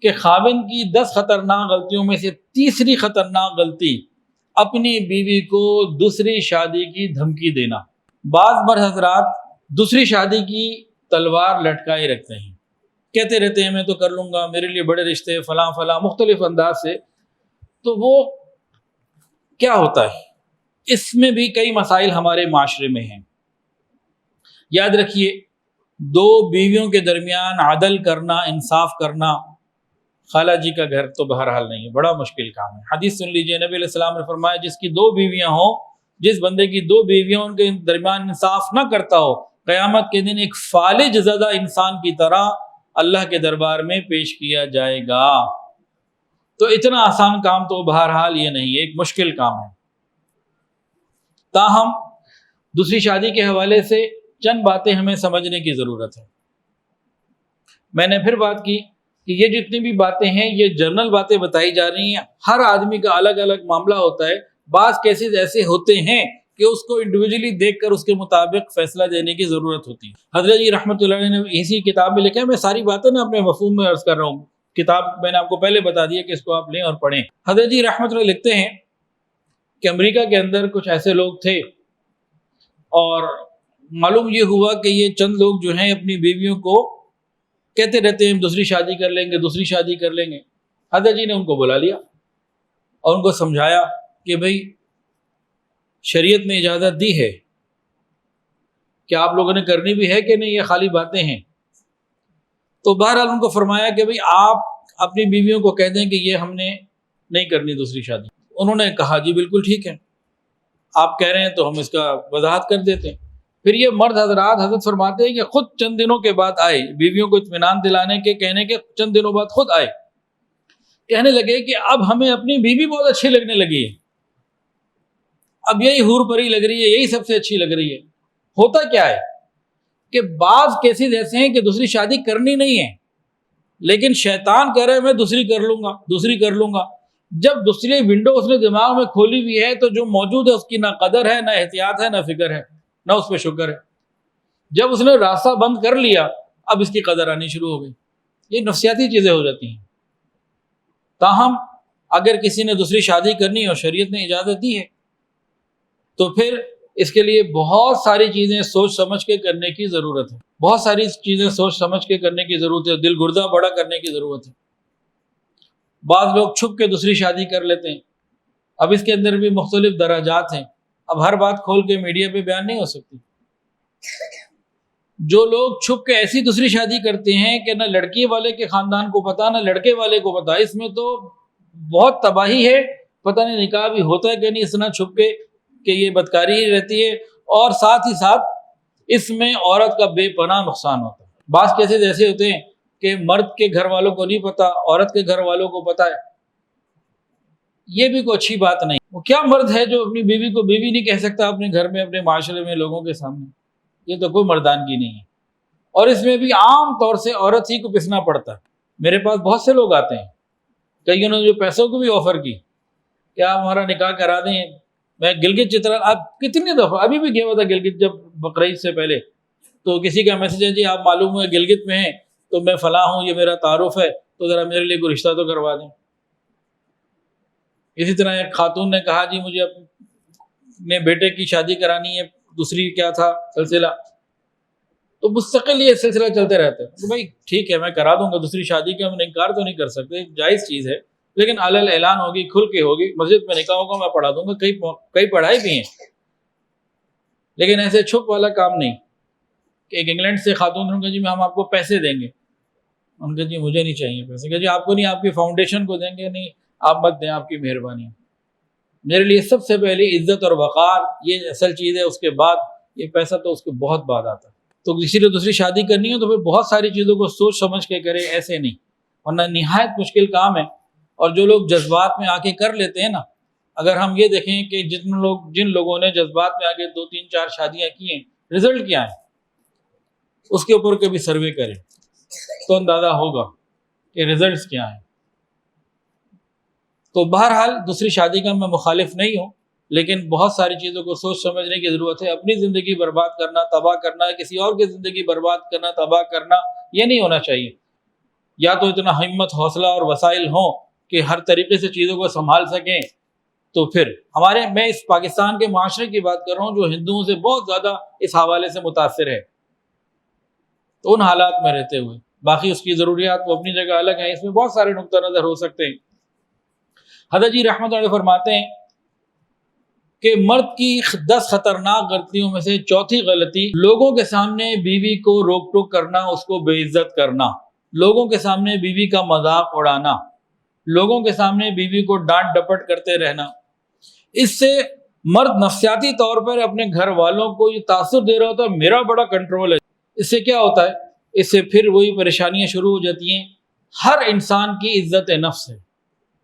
A: کہ خاوند کی 10 خطرناک غلطیوں میں سے تیسری خطرناک غلطی اپنی بیوی کو دوسری شادی کی دھمکی دینا. بعض مرد حضرات دوسری شادی کی تلوار لٹکائے رکھتے ہیں, کہتے رہتے ہیں میں تو کر لوں گا, میرے لیے بڑے رشتے فلاں مختلف انداز سے. تو وہ کیا ہوتا ہے, اس میں بھی کئی مسائل ہمارے معاشرے میں ہیں. یاد رکھیے, 2 بیویوں کے درمیان عدل کرنا, انصاف کرنا, خالہ جی کا گھر تو بہرحال نہیں ہے, بڑا مشکل کام ہے. حدیث سن لیجئے, نبی علیہ السلام نے فرمایا جس کی 2 بیویاں ہوں, جس بندے کی 2 بیویاں ان کے درمیان انصاف نہ کرتا ہو, قیامت کے دن ایک فالج زدہ انسان کی طرح اللہ کے دربار میں پیش کیا جائے گا. تو اتنا آسان کام تو بہرحال یہ نہیں ہے, ایک مشکل کام ہے. تاہم دوسری شادی کے حوالے سے چند باتیں ہمیں سمجھنے کی ضرورت ہے. میں نے پھر بات کی کہ یہ جتنی بھی باتیں ہیں یہ جنرل باتیں بتائی جا رہی ہیں, ہر آدمی کا الگ الگ معاملہ ہوتا ہے. بعض کیسز ایسے ہوتے ہیں کہ اس کو انڈیویجولی دیکھ کر اس کے مطابق فیصلہ دینے کی ضرورت ہوتی ہے. حضرت جی رحمۃ اللہ علیہ نے اسی کتاب میں لکھا ہے, میں ساری باتیں نا اپنے مفہوم میں عرض کر رہا ہوں, کتاب میں نے آپ کو پہلے بتا دیا کہ اس کو آپ لیں اور پڑھیں. حضرت جی رحمۃ اللہ لکھتے ہیں کہ امریکہ کے اندر کچھ ایسے لوگ تھے اور معلوم یہ ہوا کہ یہ چند لوگ جو ہیں اپنی بیویوں کو کہتے رہتے ہیں دوسری شادی کر لیں گے, دوسری شادی کر لیں گے. حضرت جی نے ان کو بلا لیا اور ان کو سمجھایا کہ بھئی شریعت نے اجازت دی ہے کہ آپ لوگوں نے کرنی بھی ہے کہ نہیں, یہ خالی باتیں ہیں. تو بہرحال ان کو فرمایا کہ بھئی آپ اپنی بیویوں کو کہہ دیں کہ یہ ہم نے نہیں کرنی دوسری شادی. انہوں نے کہا جی بالکل ٹھیک ہے, آپ کہہ رہے ہیں تو ہم اس کا وضاحت کر دیتے ہیں. پھر یہ مرد حضرات حضرت فرماتے ہیں کہ خود چند دنوں کے بعد آئے, بیویوں کو اطمینان دلانے کے کہنے کے چند دنوں بعد خود آئے, کہنے لگے کہ اب ہمیں اپنی بیوی بہت اچھی لگنے لگی ہے, اب یہی حور پری لگ رہی ہے, یہی سب سے اچھی لگ رہی ہے. ہوتا کیا ہے کہ بعض کیسز ایسے ہیں کہ دوسری شادی کرنی نہیں ہے, لیکن شیطان کہہ رہے میں دوسری کر لوں گا. جب دوسری ونڈو اس نے دماغ میں کھولی ہوئی ہے تو جو موجود ہے اس کی نہ قدر ہے, نہ احتیاط ہے, نہ فکر ہے, نہ اس پہ شکر ہے. جب اس نے راستہ بند کر لیا اب اس کی قدر آنی شروع ہو گئی. یہ نفسیاتی چیزیں ہو جاتی ہیں. تاہم اگر کسی نے دوسری شادی کرنی اور شریعت نے اجازت دی ہے تو پھر اس کے لیے بہت ساری چیزیں سوچ سمجھ کے کرنے کی ضرورت ہے, بہت ساری چیزیں سوچ سمجھ کے کرنے کی ضرورت ہے, دل گردہ بڑا کرنے کی ضرورت ہے. بعض لوگ چھپ کے دوسری شادی کر لیتے ہیں. اب اس کے اندر بھی مختلف درجات ہیں. اب ہر بات کھول کے میڈیا پہ بیان نہیں ہو سکتی. جو لوگ چھپ کے ایسی دوسری شادی کرتے ہیں کہ نہ لڑکی والے کے خاندان کو پتا نہ لڑکے والے کو پتا، اس میں تو بہت تباہی ہے. پتہ نہیں نکاح بھی ہوتا ہے کہ نہیں اس طرح چھپ کے، کہ یہ بدکاری ہی رہتی ہے. اور ساتھ ہی ساتھ اس میں عورت کا بے پناہ نقصان ہوتا ہے. بعض کیسز ایسے ہوتے ہیں کہ مرد کے گھر والوں کو نہیں پتا، عورت کے گھر والوں کو پتا ہے. یہ بھی کوئی اچھی بات نہیں. وہ کیا مرد ہے جو اپنی بیوی کو بیوی نہیں کہہ سکتا اپنے گھر میں، اپنے معاشرے میں، لوگوں کے سامنے؟ یہ تو کوئی مردانگی نہیں ہے. اور اس میں بھی عام طور سے عورت ہی کو پسنا پڑتا ہے. میرے پاس بہت سے لوگ آتے ہیں، کئیوں نے جو پیسوں کو بھی آفر کی کہ آپ ہمارا نکاح کرا دیں. میں گلگت چترال آپ کتنی دفعہ ابھی بھی گیا ہوا تھا گلگت، جب بقرعید سے پہلے، تو کسی کا میسج ہے جی آپ معلوم ہے گلگت میں ہیں تو میں فلاں ہوں، یہ میرا تعارف ہے تو ذرا میرے لیے کوئی رشتہ تو کروا دیں. اسی طرح ایک خاتون نے کہا جی مجھے اپنے بیٹے کی شادی کرانی ہے، دوسری کیا تھا سلسلہ. تو مستقل یہ سلسلہ چلتے رہتا ہے. تو بھائی ٹھیک ہے میں کرا دوں گا دوسری شادی کا، ہم انکار تو نہیں کر سکتے، جائز چیز ہے، لیکن علل اعلان ہوگی، کھل کے ہوگی، مسجد میں نکاح ہوگا، میں پڑھا دوں گا. کئی پڑھائی بھی ہیں، لیکن ایسے چھپ والا کام نہیں کہ ایک انگلینڈ سے خاتون ہوں گے جی ہم آپ کو پیسے دیں گے. ان کے جی مجھے نہیں چاہیے پیسے. کہ جی آپ کو نہیں، آپ کی فاؤنڈیشن کو دیں گے. نہیں آپ مت دیں، آپ کی مہربانی. میرے لیے سب سے پہلے عزت اور وقار یہ اصل چیز ہے، اس کے بعد یہ پیسہ تو اس کے بہت بعد آتا ہے. تو کسی نے دوسری شادی کرنی ہو تو پھر بہت ساری چیزوں کو سوچ سمجھ کے کرے، ایسے نہیں، ورنہ نہایت مشکل کام ہے. اور جو لوگ جذبات میں آ کے کر لیتے ہیں نا، اگر ہم یہ دیکھیں کہ جن لوگوں نے جذبات میں آ کے 2 3 4 شادیاں کی ہیں، رزلٹ کیا ہے اس کے اوپر کبھی سروے کریں تو اندازہ ہوگا کہ رزلٹس کیا ہیں. تو بہرحال دوسری شادی کا میں مخالف نہیں ہوں، لیکن بہت ساری چیزوں کو سوچ سمجھنے کی ضرورت ہے. اپنی زندگی برباد کرنا، تباہ کرنا، کسی اور کی زندگی برباد کرنا، تباہ کرنا، یہ نہیں ہونا چاہیے. یا تو اتنا ہمت، حوصلہ اور وسائل ہوں کہ ہر طریقے سے چیزوں کو سنبھال سکیں. تو پھر میں اس پاکستان کے معاشرے کی بات کر رہا ہوں جو ہندوؤں سے بہت زیادہ اس حوالے سے متاثر ہے. تو ان حالات میں رہتے ہوئے، باقی اس کی ضروریات وہ اپنی جگہ الگ ہیں، اس میں بہت سارے نقطہ نظر ہو سکتے ہیں. حضرت جی رحمۃ اللہ فرماتے ہیں کہ مرد کی 10 خطرناک غلطیوں میں سے چوتھی غلطی لوگوں کے سامنے بیوی کو روک ٹوک کرنا، اس کو بے عزت کرنا، لوگوں کے سامنے بیوی کا مذاق اڑانا، لوگوں کے سامنے بیوی کو ڈانٹ ڈپٹ کرتے رہنا. اس سے مرد نفسیاتی طور پر اپنے گھر والوں کو یہ تاثر دے رہا ہوتا ہے میرا بڑا کنٹرول ہے. اس سے کیا ہوتا ہے؟ اس سے پھر وہی پریشانیاں شروع ہو جاتی ہیں. ہر انسان کی عزت نفس ہے،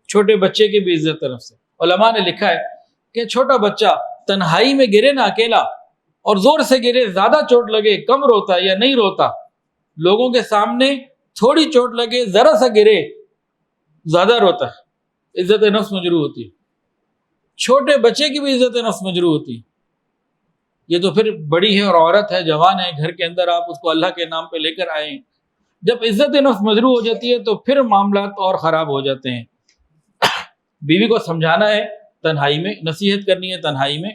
A: چھوٹے بچے کی بھی عزت نفس ہے. علماء نے لکھا ہے کہ چھوٹا بچہ تنہائی میں گرے نا اکیلا، اور زور سے گرے، زیادہ چوٹ لگے، کم روتا ہے یا نہیں روتا. لوگوں کے سامنے تھوڑی چوٹ لگے، ذرا سا گرے، زیادہ روتا ہے، عزت نفس مجروح ہوتی ہے. چھوٹے بچے کی بھی عزت نفس مجروح ہوتی ہے. یہ تو پھر بڑی ہے اور عورت ہے، جوان ہے، گھر کے اندر آپ اس کو اللہ کے نام پہ لے کر آئے ہیں. جب عزت نفس مجروح ہو جاتی ہے تو پھر معاملات اور خراب ہو جاتے ہیں. بیوی کو سمجھانا ہے تنہائی میں، نصیحت کرنی ہے تنہائی میں،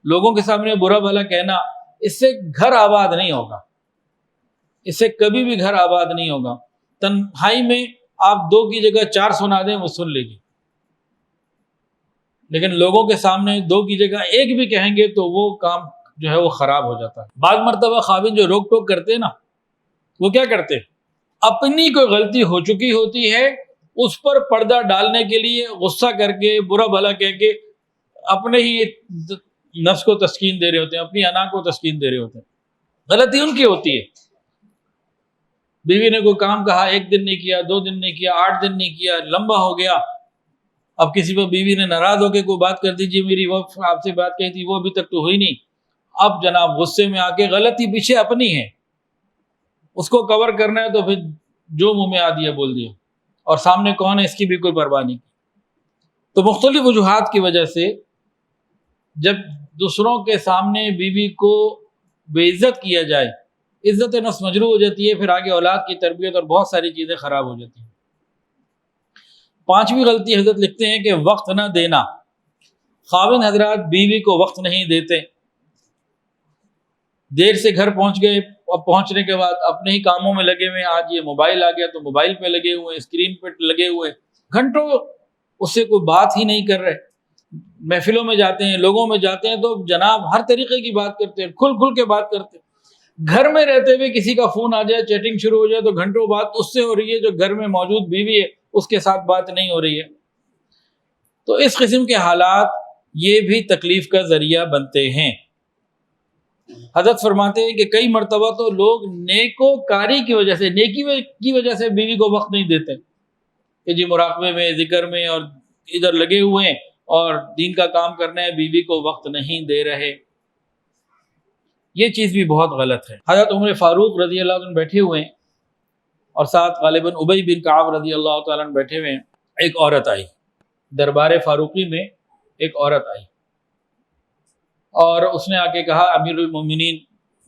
A: لوگوں کے سامنے برا بھلا کہنا، اس سے گھر آباد نہیں ہوگا، اس سے کبھی بھی گھر آباد نہیں ہوگا. تنہائی میں آپ 2 کی جگہ 4 سنا دیں وہ سن لے گی، لیکن لوگوں کے سامنے 2 کی جگہ 1 بھی کہیں گے تو وہ کام جو ہے وہ خراب ہو جاتا ہے. بعض مرتبہ خاوند جو روک ٹوک کرتے ہیں نا، وہ کیا کرتے؟ اپنی کوئی غلطی ہو چکی ہوتی ہے، اس پر پردہ ڈالنے کے لیے غصہ کر کے، برا بھلا کہہ کے اپنے ہی نفس کو تسکین دے رہے ہوتے ہیں، اپنی انا کو تسکین دے رہے ہوتے ہیں. غلطی ان کی ہوتی ہے. بیوی نے کوئی کام کہا، 1 دن نہیں کیا، 2 دن نہیں کیا، 8 دن نہیں کیا، لمبا ہو گیا. اب کسی پر بیوی نے ناراض ہو کے کوئی بات کر دی، جی میری وہ آپ سے بات کہی تھی وہ ابھی تک تو ہوئی نہیں. اب جناب غصے میں آ کے، غلطی پیچھے اپنی ہے، اس کو کور کرنا ہے تو پھر جو منہ میں آ دیا بول دیا، اور سامنے کون ہے اس کی بھی کوئی پرواہ نہیں. تو مختلف وجوہات کی وجہ سے جب دوسروں کے سامنے بیوی کو بے عزت کیا جائے، عزت نفس مجروح ہو جاتی ہے، پھر آگے اولاد کی تربیت اور بہت ساری چیزیں خراب ہو جاتی ہیں. 5ویں غلطی حضرت لکھتے ہیں کہ وقت نہ دینا. خاوند حضرات بیوی کو وقت نہیں دیتے، دیر سے گھر پہنچ گئے، اب پہنچنے کے بعد اپنے ہی کاموں میں لگے ہوئے ہیں. آج یہ موبائل آ گیا تو موبائل پہ لگے ہوئے ہیں, اسکرین پہ لگے ہوئے ہیں, گھنٹوں اس سے کوئی بات ہی نہیں کر رہے. محفلوں میں جاتے ہیں, لوگوں میں جاتے ہیں تو جناب ہر طریقے کی بات کرتے ہیں, کھل کھل کے بات کرتے ہیں. گھر میں رہتے ہوئے کسی کا فون آ جائے, چیٹنگ شروع ہو جائے تو گھنٹوں بات اس سے ہو رہی ہے جو گھر میں موجود بیوی ہے اس کے ساتھ بات نہیں ہو رہی ہے. تو اس قسم کے حالات یہ بھی تکلیف کا ذریعہ بنتے ہیں. حضرت فرماتے ہیں کہ کئی مرتبہ تو لوگ نیکوکاری کی وجہ سے, نیکی کی وجہ سے بیوی کو وقت نہیں دیتے کہ جی مراقبے میں, ذکر میں اور ادھر لگے ہوئے ہیں اور دین کا کام کرنے ہیں, بیوی کو وقت نہیں دے رہے. یہ چیز بھی بہت غلط ہے. حضرت عمر فاروق رضی اللہ عنہ بیٹھے ہوئے ہیں اور ساتھ غالباً ابی بن کعب رضی اللہ تعالیٰ عنہ بیٹھے ہوئے ہیں. ایک عورت آئی, دربار فاروقی میں ایک عورت آئی اور اس نے آ کے کہا امیر المومنین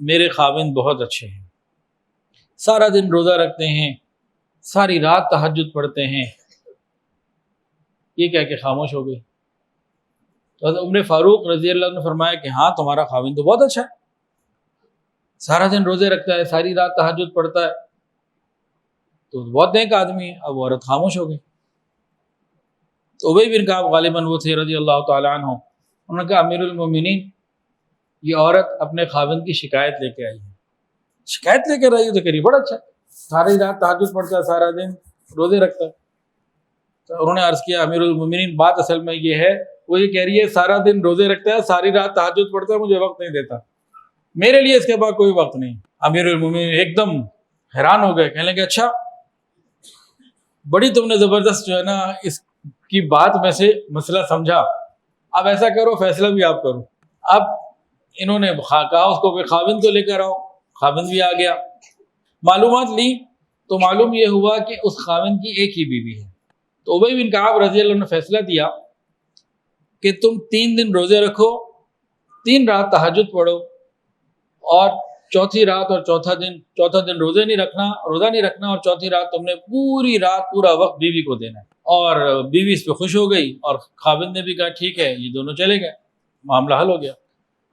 A: میرے خاوند بہت اچھے ہیں, سارا دن روزہ رکھتے ہیں, ساری رات تہجد پڑھتے ہیں. یہ کہہ کے خاموش ہو گئی. تو حضرت عمر فاروق رضی اللہ عنہ نے فرمایا کہ ہاں تمہارا خاوند تو بہت اچھا ہے, سارا دن روزے رکھتا ہے, ساری رات تہجد پڑھتا ہے, تو بہت نیک آدمی ہے. اب وہ عورت خاموش ہو گئی. تو ابی بن کعب غالباً وہ تھے رضی اللہ تعالیٰ عنہ, انہوں نے کہا امیر المومنین یہ عورت اپنے خاوند کی شکایت لے کے آئی ہے. شکایت لے کے آئی تو کہہ بڑا اچھا, ساری رات تہجد پڑھتا ہے, سارا دن روزے رکھتا ہے. تو انہوں نے عرض کیا امیر المومنین بات اصل میں یہ ہے, وہ یہ کہہ رہی ہے سارا دن روزے رکھتا ہے, ساری رات تہجد پڑھتا ہے, مجھے وقت نہیں دیتا, میرے لیے اس کے بعد کوئی وقت نہیں. امیر المومنین ایک دم حیران ہو گئے, کہنے لگے اچھا بڑی تم نے زبردست جو ہے نا اس کی بات میں سے مسئلہ سمجھا, اب ایسا کرو فیصلہ بھی آپ کرو. اب انہوں نے کہا اس کو کہ خاوند کو لے کر آؤ. خاوند بھی آ گیا, معلومات لی تو معلوم یہ ہوا کہ اس خاوند کی ایک ہی بیوی ہے. تو ابی بن کعب رضی اللہ عنہ نے فیصلہ دیا کہ تم 3 دن روزے رکھو, 3 رات تہجد پڑھو, اور چوتھی رات اور چوتھا دن روزہ نہیں رکھنا, اور چوتھی رات تم نے پوری رات پورا وقت بیوی کو دینا ہے. اور بیوی اس پہ خوش ہو گئی اور خاوند نے بھی کہا ٹھیک ہے, یہ دونوں چلے گئے, معاملہ حل ہو گیا.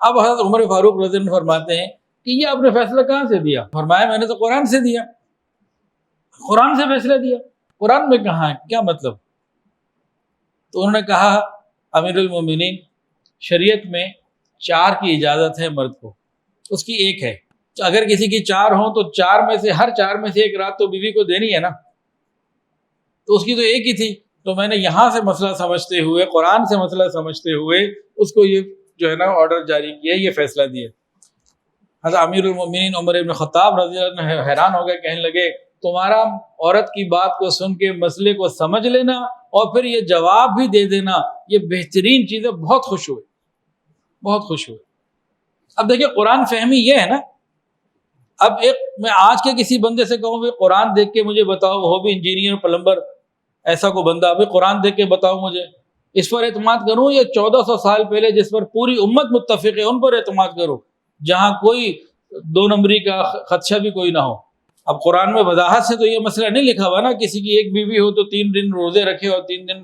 A: اب حضرت عمر فاروق رضی اللہ عنہ فرماتے ہیں کہ یہ آپ نے فیصلہ کہاں سے دیا؟ فرمایا میں نے تو قرآن سے دیا, قرآن سے فیصلہ دیا. قرآن میں کہاں ہے, کیا مطلب؟ تو انہوں نے کہا امیر المومنین شریعت میں 4 کی اجازت ہے مرد کو, اس کی ایک ہے. اگر کسی کی 4 ہوں تو 4 میں سے ہر 4 میں سے ایک رات تو بیوی کو دینی ہے نا, تو اس کی تو ایک ہی تھی. تو میں نے یہاں سے مسئلہ سمجھتے ہوئے, قرآن سے مسئلہ سمجھتے ہوئے اس کو یہ جو ہے نا آرڈر جاری کیا, یہ فیصلہ دیا. حضرت امیر المومنین عمر بن خطاب رضی اللہ عنہ حیران ہو گئے, کہنے لگے تمہارا عورت کی بات کو سن کے مسئلے کو سمجھ لینا اور پھر یہ جواب بھی دے دینا, یہ بہترین چیز ہے. بہت خوش ہوئے, بہت خوش ہوئے. اب دیکھیں قرآن فہمی یہ ہے نا. اب ایک میں آج کے کسی بندے سے کہوں کہ قرآن دیکھ کے مجھے بتاؤ, وہ بھی انجینئر پلمبر ایسا کو بندہ, ابھی قرآن دیکھ کے بتاؤ مجھے, اس پر اعتماد کروں یا 1400 سال پہلے جس پر پوری امت متفق ہے ان پر اعتماد کروں, جہاں کوئی 2 نمبری کا خدشہ بھی کوئی نہ ہو. اب قرآن میں وضاحت سے تو یہ مسئلہ نہیں لکھا ہوا نا, کسی کی ایک بیوی ہو تو 3 دن روزے رکھے اور 3 دن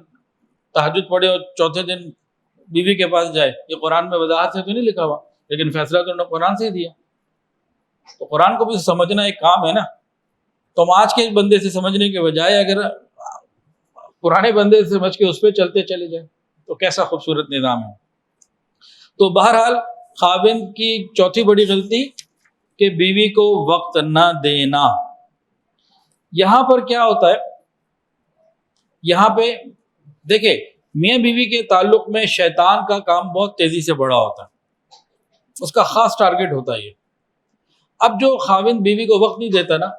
A: تہجد پڑھے اور چوتھے دن بیوی کے پاس جائے. یہ قرآن میں وضاحت سے تو نہیں لکھا ہوا, لیکن فیصلہ تو انہوں نے قرآن سے ہی دیا. تو قرآن کو بھی سمجھنا ایک کام ہے نا. تو ہم آج کے بندے سے سمجھنے کے بجائے اگر پرانے بندے سے سمجھ کے اس پہ چلتے چلے جائیں تو کیسا خوبصورت نظام ہے. تو بہرحال خاوند کی چوتھی بڑی غلطی کہ بیوی کو وقت نہ دینا. یہاں پر کیا ہوتا ہے, یہاں پہ دیکھیں میاں بیوی کے تعلق میں شیطان کا کام بہت تیزی سے بڑا ہوتا ہے, اس کا خاص ٹارگٹ ہوتا ہے یہ. اب جو خاوند بیوی کو وقت نہیں دیتا نا,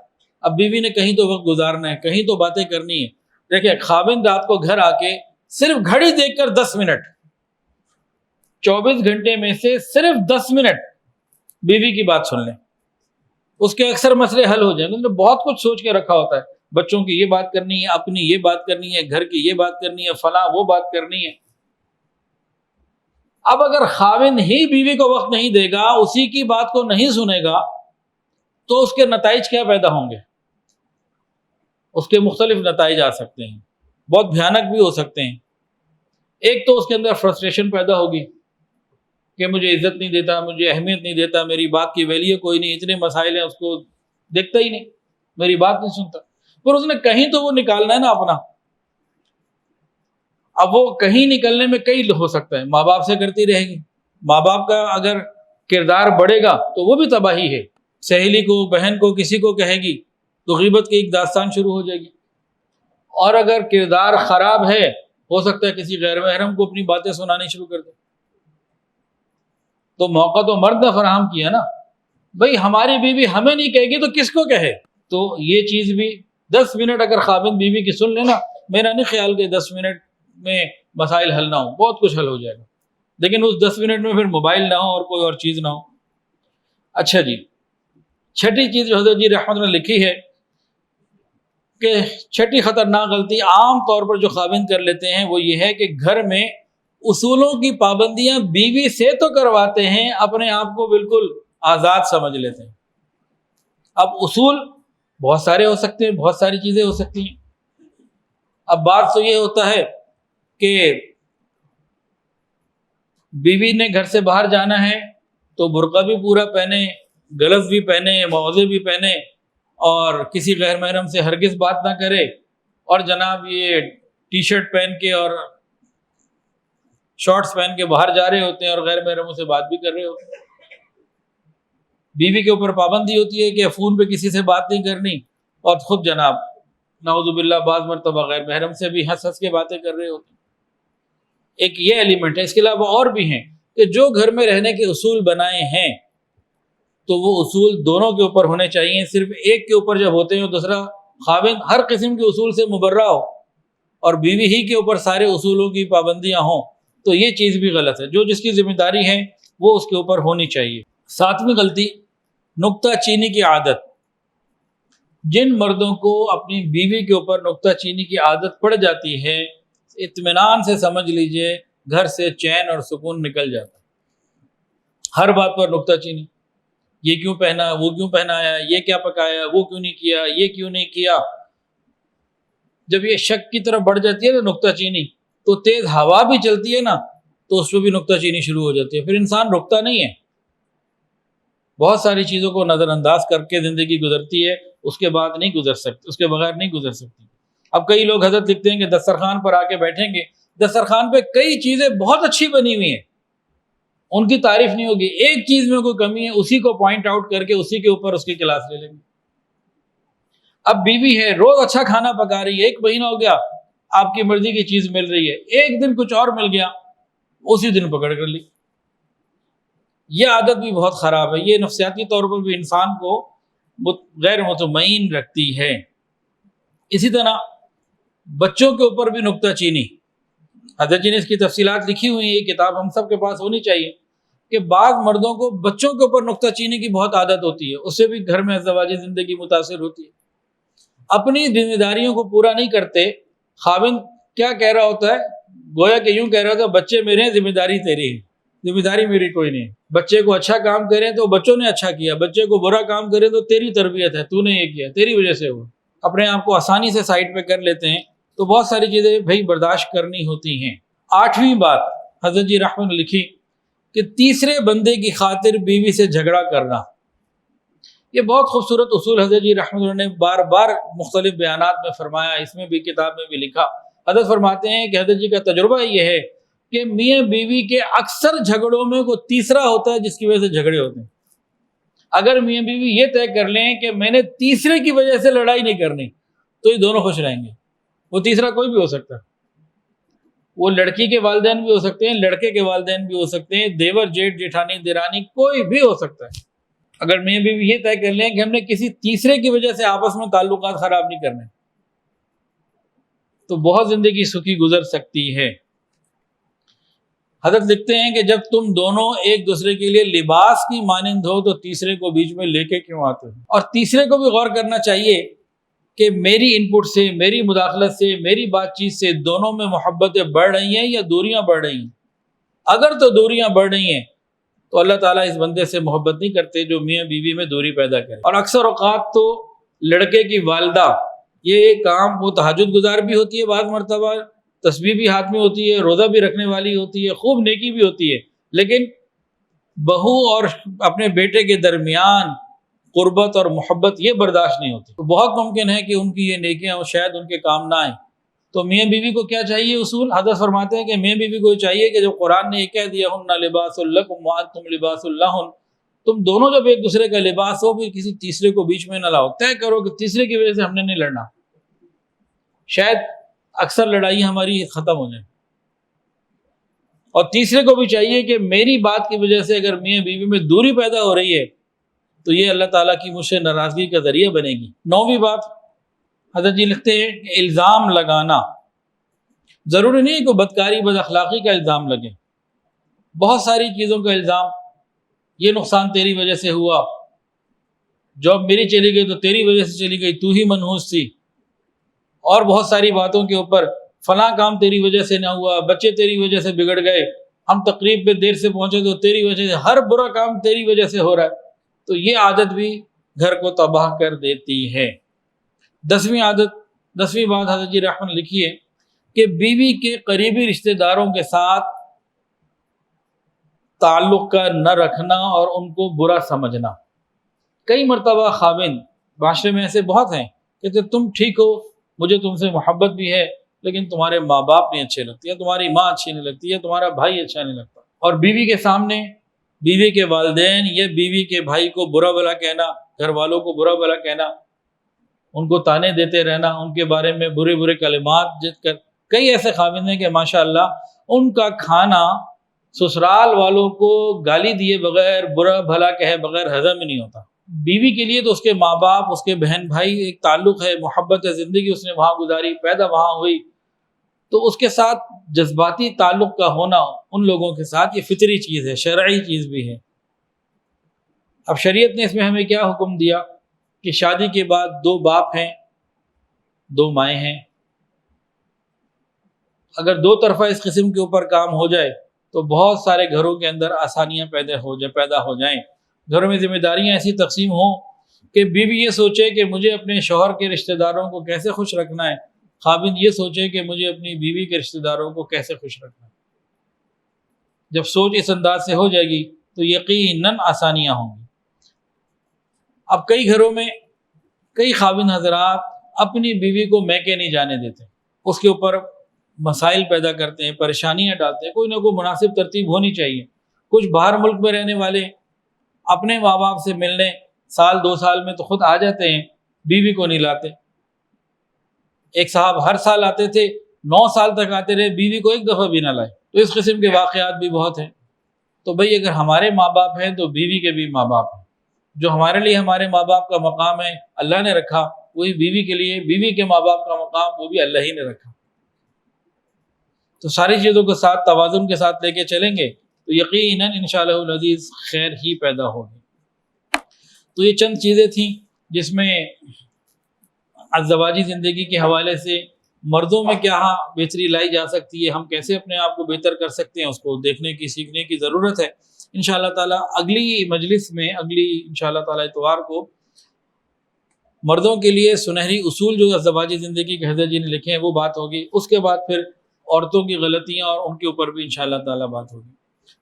A: اب بیوی نے کہیں تو وقت گزارنا ہے, کہیں تو باتیں کرنی ہے. دیکھیں خاوند رات کو گھر آ کے صرف گھڑی دیکھ کر 10 منٹ, 24 گھنٹے میں سے صرف 10 منٹ بیوی کی بات سن لیں, اس کے اکثر مسئلے حل ہو جائیں گے. بہت کچھ سوچ کے رکھا ہوتا ہے, بچوں کی یہ بات کرنی ہے, اپنی یہ بات کرنی ہے, گھر کی یہ بات کرنی ہے, فلاں وہ بات کرنی ہے. اب اگر خاوند ہی بیوی کو وقت نہیں دے گا, اسی کی بات کو نہیں سنے گا, تو اس کے نتائج کیا پیدا ہوں گے؟ اس کے مختلف نتائج آ سکتے ہیں, بہت بھیانک بھی ہو سکتے ہیں. ایک تو اس کے اندر فرسٹریشن پیدا ہوگی, کہ مجھے عزت نہیں دیتا، مجھے اہمیت نہیں دیتا، میری بات کی ویلیو کوئی نہیں، اتنے مسائل ہیں اس کو دیکھتا ہی نہیں، میری بات نہیں سنتا، پر اس نے کہیں تو وہ نکالنا ہے نا اپنا۔ اب وہ کہیں نکلنے میں کئی ہو سکتا ہے، ماں باپ سے کرتی رہے گی، ماں باپ کا اگر کردار بڑھے گا تو وہ بھی تباہی ہے، سہیلی کو، بہن کو، کسی کو کہے گی تو غیبت کی ایک داستان شروع ہو جائے گی۔ اور اگر کردار خراب ہے، ہو سکتا ہے کسی غیر محرم کو اپنی باتیں سنانی شروع کر دے، تو موقع تو مرد نے فراہم کیا نا، بھئی ہماری بیوی ہمیں نہیں کہے گی تو کس کو کہے؟ تو یہ چیز بھی 10 منٹ اگر خاوند بیوی کی سن لینا، میرا نہیں خیال کہ 10 منٹ میں مسائل حل نہ ہو، بہت کچھ حل ہو جائے گا، لیکن اس 10 منٹ میں پھر موبائل نہ ہو اور کوئی اور چیز نہ ہو۔ اچھا جی، چھٹی چیز جو حضرت جی رحمت نے لکھی ہے کہ چھٹی خطرناک غلطی عام طور پر جو خاوند کر لیتے ہیں وہ یہ ہے کہ گھر میں اصولوں کی پابندیاں بیوی سے تو کرواتے ہیں، اپنے آپ کو بالکل آزاد سمجھ لیتے ہیں۔ اب اصول بہت سارے ہو سکتے ہیں، بہت ساری چیزیں ہو سکتی ہیں۔ اب بات تو یہ ہوتا ہے کہ بیوی نے گھر سے باہر جانا ہے تو برقع بھی پورا پہنے، گلف بھی پہنے، موزے بھی پہنے، اور کسی غیر محرم سے ہرگز بات نہ کرے، اور جناب یہ ٹی شرٹ پہن کے اور شارٹس پہن کے باہر جا رہے ہوتے ہیں اور غیر محرموں سے بات بھی کر رہے ہوتے ہیں۔ بیوی کے اوپر پابندی ہوتی ہے کہ فون پہ کسی سے بات نہیں کرنی، اور خود جناب نعوذ باللہ بعض مرتبہ غیر محرم سے بھی ہنس ہنس کے باتیں کر رہے ہوتے ہیں۔ ایک یہ ایلیمنٹ ہے، اس کے علاوہ اور بھی ہیں کہ جو گھر میں رہنے کے اصول بنائے ہیں تو وہ اصول دونوں کے اوپر ہونے چاہیے، صرف ایک کے اوپر جب ہوتے ہیں دوسرا خاوند ہر قسم کے اصول سے مبرہ ہو اور بیوی ہی کے اوپر سارے اصولوں کی پابندیاں ہوں تو یہ چیز بھی غلط ہے۔ جو جس کی ذمہ داری ہے وہ اس کے اوپر ہونی چاہیے۔ 7ویں غلطی، نکتہ چینی کی عادت۔ جن مردوں کو اپنی بیوی کے اوپر نکتہ چینی کی عادت پڑ جاتی ہے، اطمینان سے سمجھ لیجئے گھر سے چین اور سکون نکل جاتا ہے۔ ہر بات پر نکتہ چینی، یہ کیوں پہنا، وہ کیوں پہنایا، یہ کیا پکایا، وہ کیوں نہیں کیا، یہ کیوں نہیں کیا۔ جب یہ شک کی طرف بڑھ جاتی ہے نا نکتہ چینی، تو تیز ہوا بھی چلتی ہے نا تو اس پہ بھی نکتہ چینی شروع ہو جاتی ہے، پھر انسان رکتا نہیں ہے، بہت ساری چیزوں کو نظر انداز کر کے زندگی گزرتی ہے، اس کے بعد نہیں گزر سکتی، اس کے بغیر نہیں گزر سکتی۔ اب کئی لوگ حضرت لکھتے ہیں کہ دسترخوان پر آ کے بیٹھیں گے، دسترخوان پہ کئی چیزیں بہت اچھی بنی ہوئی ہیں، ان کی تعریف نہیں ہوگی، ایک چیز میں کوئی کمی ہے اسی کو پوائنٹ آؤٹ کر کے اسی کے اوپر اس کی کلاس لے لیں گے۔ اب بیوی ہے، روز اچھا کھانا پکا رہی ہے، 1 مہینہ ہو گیا آپ کی مرضی کی چیز مل رہی ہے، ایک دن کچھ اور مل گیا، اسی دن پکڑ کر لی۔ یہ عادت بھی بہت خراب ہے، یہ نفسیاتی طور پر بھی انسان کو غیر مطمئن رکھتی ہے۔ اسی طرح بچوں کے اوپر بھی نکتہ چینی، حضرت جی نے اس کی تفصیلات لکھی ہوئی ہیں، یہ کتاب ہم سب کے پاس ہونی چاہیے کہ بعض مردوں کو بچوں کے اوپر نکتہ چینی کی بہت عادت ہوتی ہے، اس سے بھی گھر میں ازدواجی زندگی متاثر ہوتی ہے۔ اپنی ذمہ داریوں کو پورا نہیں کرتے، خاوند کیا کہہ رہا ہوتا ہے، گویا کہ یوں کہہ رہا ہوتا ہے بچے میرے ہیں، ذمہ داری تیری ہے، ذمہ داری میری کوئی نہیں ہے۔ بچے کو اچھا کام کریں تو بچوں نے اچھا کیا، بچے کو برا کام کریں تو تیری تربیت ہے، تو نے یہ کیا، تیری وجہ سے ہوا۔ اپنے آپ کو آسانی سے سائڈ پہ کر لیتے ہیں تو بہت ساری چیزیں بھائی برداشت کرنی ہوتی ہیں۔ 8ویں بات حضرت جی رحمۃ نے لکھی کہ تیسرے بندے کی خاطر بیوی سے جھگڑا کرنا۔ یہ بہت خوبصورت اصول حضرت جی رحمۃ اللہ نے بار بار مختلف بیانات میں فرمایا، اس میں بھی کتاب میں بھی لکھا۔ حضرت فرماتے ہیں کہ حضرت جی کا تجربہ یہ ہے کہ میاں بیوی کے اکثر جھگڑوں میں کوئی تیسرا ہوتا ہے جس کی وجہ سے جھگڑے ہوتے ہیں۔ اگر میاں بیوی یہ طے کر لیں کہ میں نے تیسرے کی وجہ سے لڑائی نہیں کرنی تو یہ دونوں خوش رہیں گے۔ وہ تیسرا کوئی بھی ہو سکتا ہے، وہ لڑکی کے والدین بھی ہو سکتے ہیں، لڑکے کے والدین بھی ہو سکتے ہیں، دیور جیٹھ جیٹھانی دیرانی کوئی بھی ہو سکتا ہے۔ اگر میاں بیوی یہ طے کر لیں کہ ہم نے کسی تیسرے کی وجہ سے آپس میں تعلقات خراب نہیں کرنے تو بہت زندگی سکھی گزر سکتی ہے۔ حضرت لکھتے ہیں کہ جب تم دونوں ایک دوسرے کے لیے لباس کی مانند ہو تو تیسرے کو بیچ میں لے کے کیوں آتے ہو؟ اور تیسرے کو بھی غور کرنا چاہیے کہ میری ان پٹ سے، میری مداخلت سے، میری بات چیت سے دونوں میں محبتیں بڑھ رہی ہیں یا دوریاں بڑھ رہی ہیں۔ اگر تو دوریاں بڑھ رہی ہیں تو اللہ تعالیٰ اس بندے سے محبت نہیں کرتے جو میاں بیوی میں دوری پیدا کرے۔ اور اکثر اوقات تو لڑکے کی والدہ یہ کام، وہ تہجد گزار بھی ہوتی ہے، بعض مرتبہ تسبیح بھی ہاتھ میں ہوتی ہے، روزہ بھی رکھنے والی ہوتی ہے، خوب نیکی بھی ہوتی ہے، لیکن بہو اور اپنے بیٹے کے درمیان قربت اور محبت یہ برداشت نہیں ہوتی، تو بہت ممکن ہے کہ ان کی یہ نیکیاں شاید ان کے کام نہ آئیں۔ تو میاں بیوی کو کیا چاہیے؟ اصول حضرت فرماتے ہیں کہ میاں بیوی کو چاہیے کہ جو قرآن نے یہ کہہ دیا ہن لباس لکم وانتم لباس لہن، تم دونوں جب ایک دوسرے کا لباس ہو، پھر کسی تیسرے کو بیچ میں نہ لاؤ، طے کرو کہ تیسرے کی وجہ سے ہم نے نہیں لڑنا، شاید اکثر لڑائی ہماری ختم ہو جائیں۔ اور تیسرے کو بھی چاہیے کہ میری بات کی وجہ سے اگر میاں بیوی میں دوری پیدا ہو رہی ہے تو یہ اللہ تعالیٰ کی مجھ سے ناراضگی کا ذریعہ بنے گی۔ 9ویں بات حضرت جی لکھتے ہیں کہ الزام لگانا، ضروری نہیں ہے کہ بدکاری بد اخلاقی کا الزام لگے، بہت ساری چیزوں کا الزام، یہ نقصان تیری وجہ سے ہوا، جاب میری چلی گئی تو تیری وجہ سے چلی گئی، تو ہی منحوس تھی، اور بہت ساری باتوں کے اوپر فلاں کام تیری وجہ سے نہ ہوا، بچے تیری وجہ سے بگڑ گئے، ہم تقریب پہ دیر سے پہنچے تو تیری وجہ سے، ہر برا کام تیری وجہ سے ہو رہا ہے، تو یہ عادت بھی گھر کو تباہ کر دیتی ہے۔ 10ویں بات حضرت جی رحمۃ اللہ لکھی ہے کہ بیوی کے قریبی رشتہ داروں کے ساتھ تعلق کا نہ رکھنا اور ان کو برا سمجھنا۔ کئی مرتبہ خاوند معاشرے میں ایسے بہت ہیں کہ تم ٹھیک ہو، مجھے تم سے محبت بھی ہے، لیکن تمہارے ماں باپ نہیں اچھے لگتے، یا تمہاری ماں اچھی نہیں لگتی، یا تمہارا بھائی اچھا نہیں لگتا، اور بیوی کے سامنے بیوی کے والدین یا بیوی کے بھائی کو برا بھلا کہنا، گھر والوں کو برا بھلا کہنا، ان کو تانے دیتے رہنا، ان کے بارے میں برے برے کلمات جت کر۔ کئی ایسے خاوند ہیں کہ ماشاءاللہ ان کا کھانا سسرال والوں کو گالی دیے بغیر، برا بھلا کہے بغیر ہضم ہی نہیں ہوتا۔ بیوی کے لیے تو اس کے ماں باپ، اس کے بہن بھائی ایک تعلق ہے، محبت ہے، زندگی اس نے وہاں گزاری، پیدا وہاں ہوئی، تو اس کے ساتھ جذباتی تعلق کا ہونا ان لوگوں کے ساتھ یہ فطری چیز ہے، شرعی چیز بھی ہے۔ اب شریعت نے اس میں ہمیں کیا حکم دیا کہ شادی کے بعد 2 باپ ہیں، 2 مائیں ہیں، اگر 2 طرفہ اس قسم کے اوپر کام ہو جائے تو بہت سارے گھروں کے اندر آسانیاں پیدا ہو جائیں، گھروں میں ذمہ داریاں ایسی تقسیم ہوں کہ بیوی یہ سوچے کہ مجھے اپنے شوہر کے رشتہ داروں کو کیسے خوش رکھنا ہے، خاوند یہ سوچے کہ مجھے اپنی بیوی کے رشتہ داروں کو کیسے خوش رکھنا ہے۔ جب سوچ اس انداز سے ہو جائے گی تو یقیناً آسانیاں ہوں گی۔ اب کئی گھروں میں کئی خاوند حضرات اپنی بیوی کو میکے نہیں جانے دیتے، اس کے اوپر مسائل پیدا کرتے ہیں، پریشانیاں ڈالتے ہیں، کوئی نہ کوئی مناسب ترتیب ہونی چاہیے۔ کچھ باہر ملک میں رہنے والے اپنے ماں باپ سے ملنے 1-2 سال میں تو خود آ جاتے ہیں، بیوی کو نہیں لاتے۔ ایک صاحب ہر سال آتے تھے، 9 سال تک آتے رہے، بیوی کو ایک دفعہ بھی نہ لائے۔ تو اس قسم کے واقعات بھی بہت ہیں۔ تو بھئی اگر ہمارے ماں باپ ہیں تو بیوی کے بھی ماں باپ ہیں، جو ہمارے لیے ہمارے ماں باپ کا مقام ہے اللہ نے رکھا، وہی بیوی کے لیے بیوی کے ماں باپ کا مقام وہ بھی اللہ ہی نے رکھا۔ تو ساری چیزوں کو ساتھ توازن کے ساتھ لے کے چلیں گے تو یقیناً انشاءاللہ العزیز خیر ہی پیدا ہوگی۔ تو یہ چند چیزیں تھیں جس میں ازدواجی زندگی کے حوالے سے مردوں میں کیا بہتری لائی جا سکتی ہے، ہم کیسے اپنے آپ کو بہتر کر سکتے ہیں، اس کو دیکھنے کی سیکھنے کی ضرورت ہے۔ انشاءاللہ تعالیٰ اگلی مجلس میں انشاءاللہ تعالیٰ اتوار کو مردوں کے لیے سنہری اصول جو ازدواجی زندگی کے حضرت جی نے لکھے ہیں وہ بات ہوگی، اس کے بعد پھر عورتوں کی غلطیاں اور ان کے اوپر بھی انشاءاللہ تعالیٰ بات ہوگی۔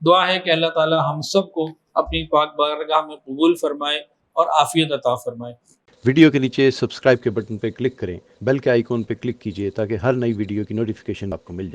A: دعا ہے کہ اللہ تعالیٰ ہم سب کو اپنی پاک بارگاہ میں قبول فرمائے اور عافیت عطا فرمائے۔
B: ویڈیو کے نیچے سبسکرائب کے بٹن پہ کلک کریں، بیل کے آئیکن پہ کلک کیجئے تاکہ ہر نئی ویڈیو کی نوٹیفیکیشن آپ کو مل جائے۔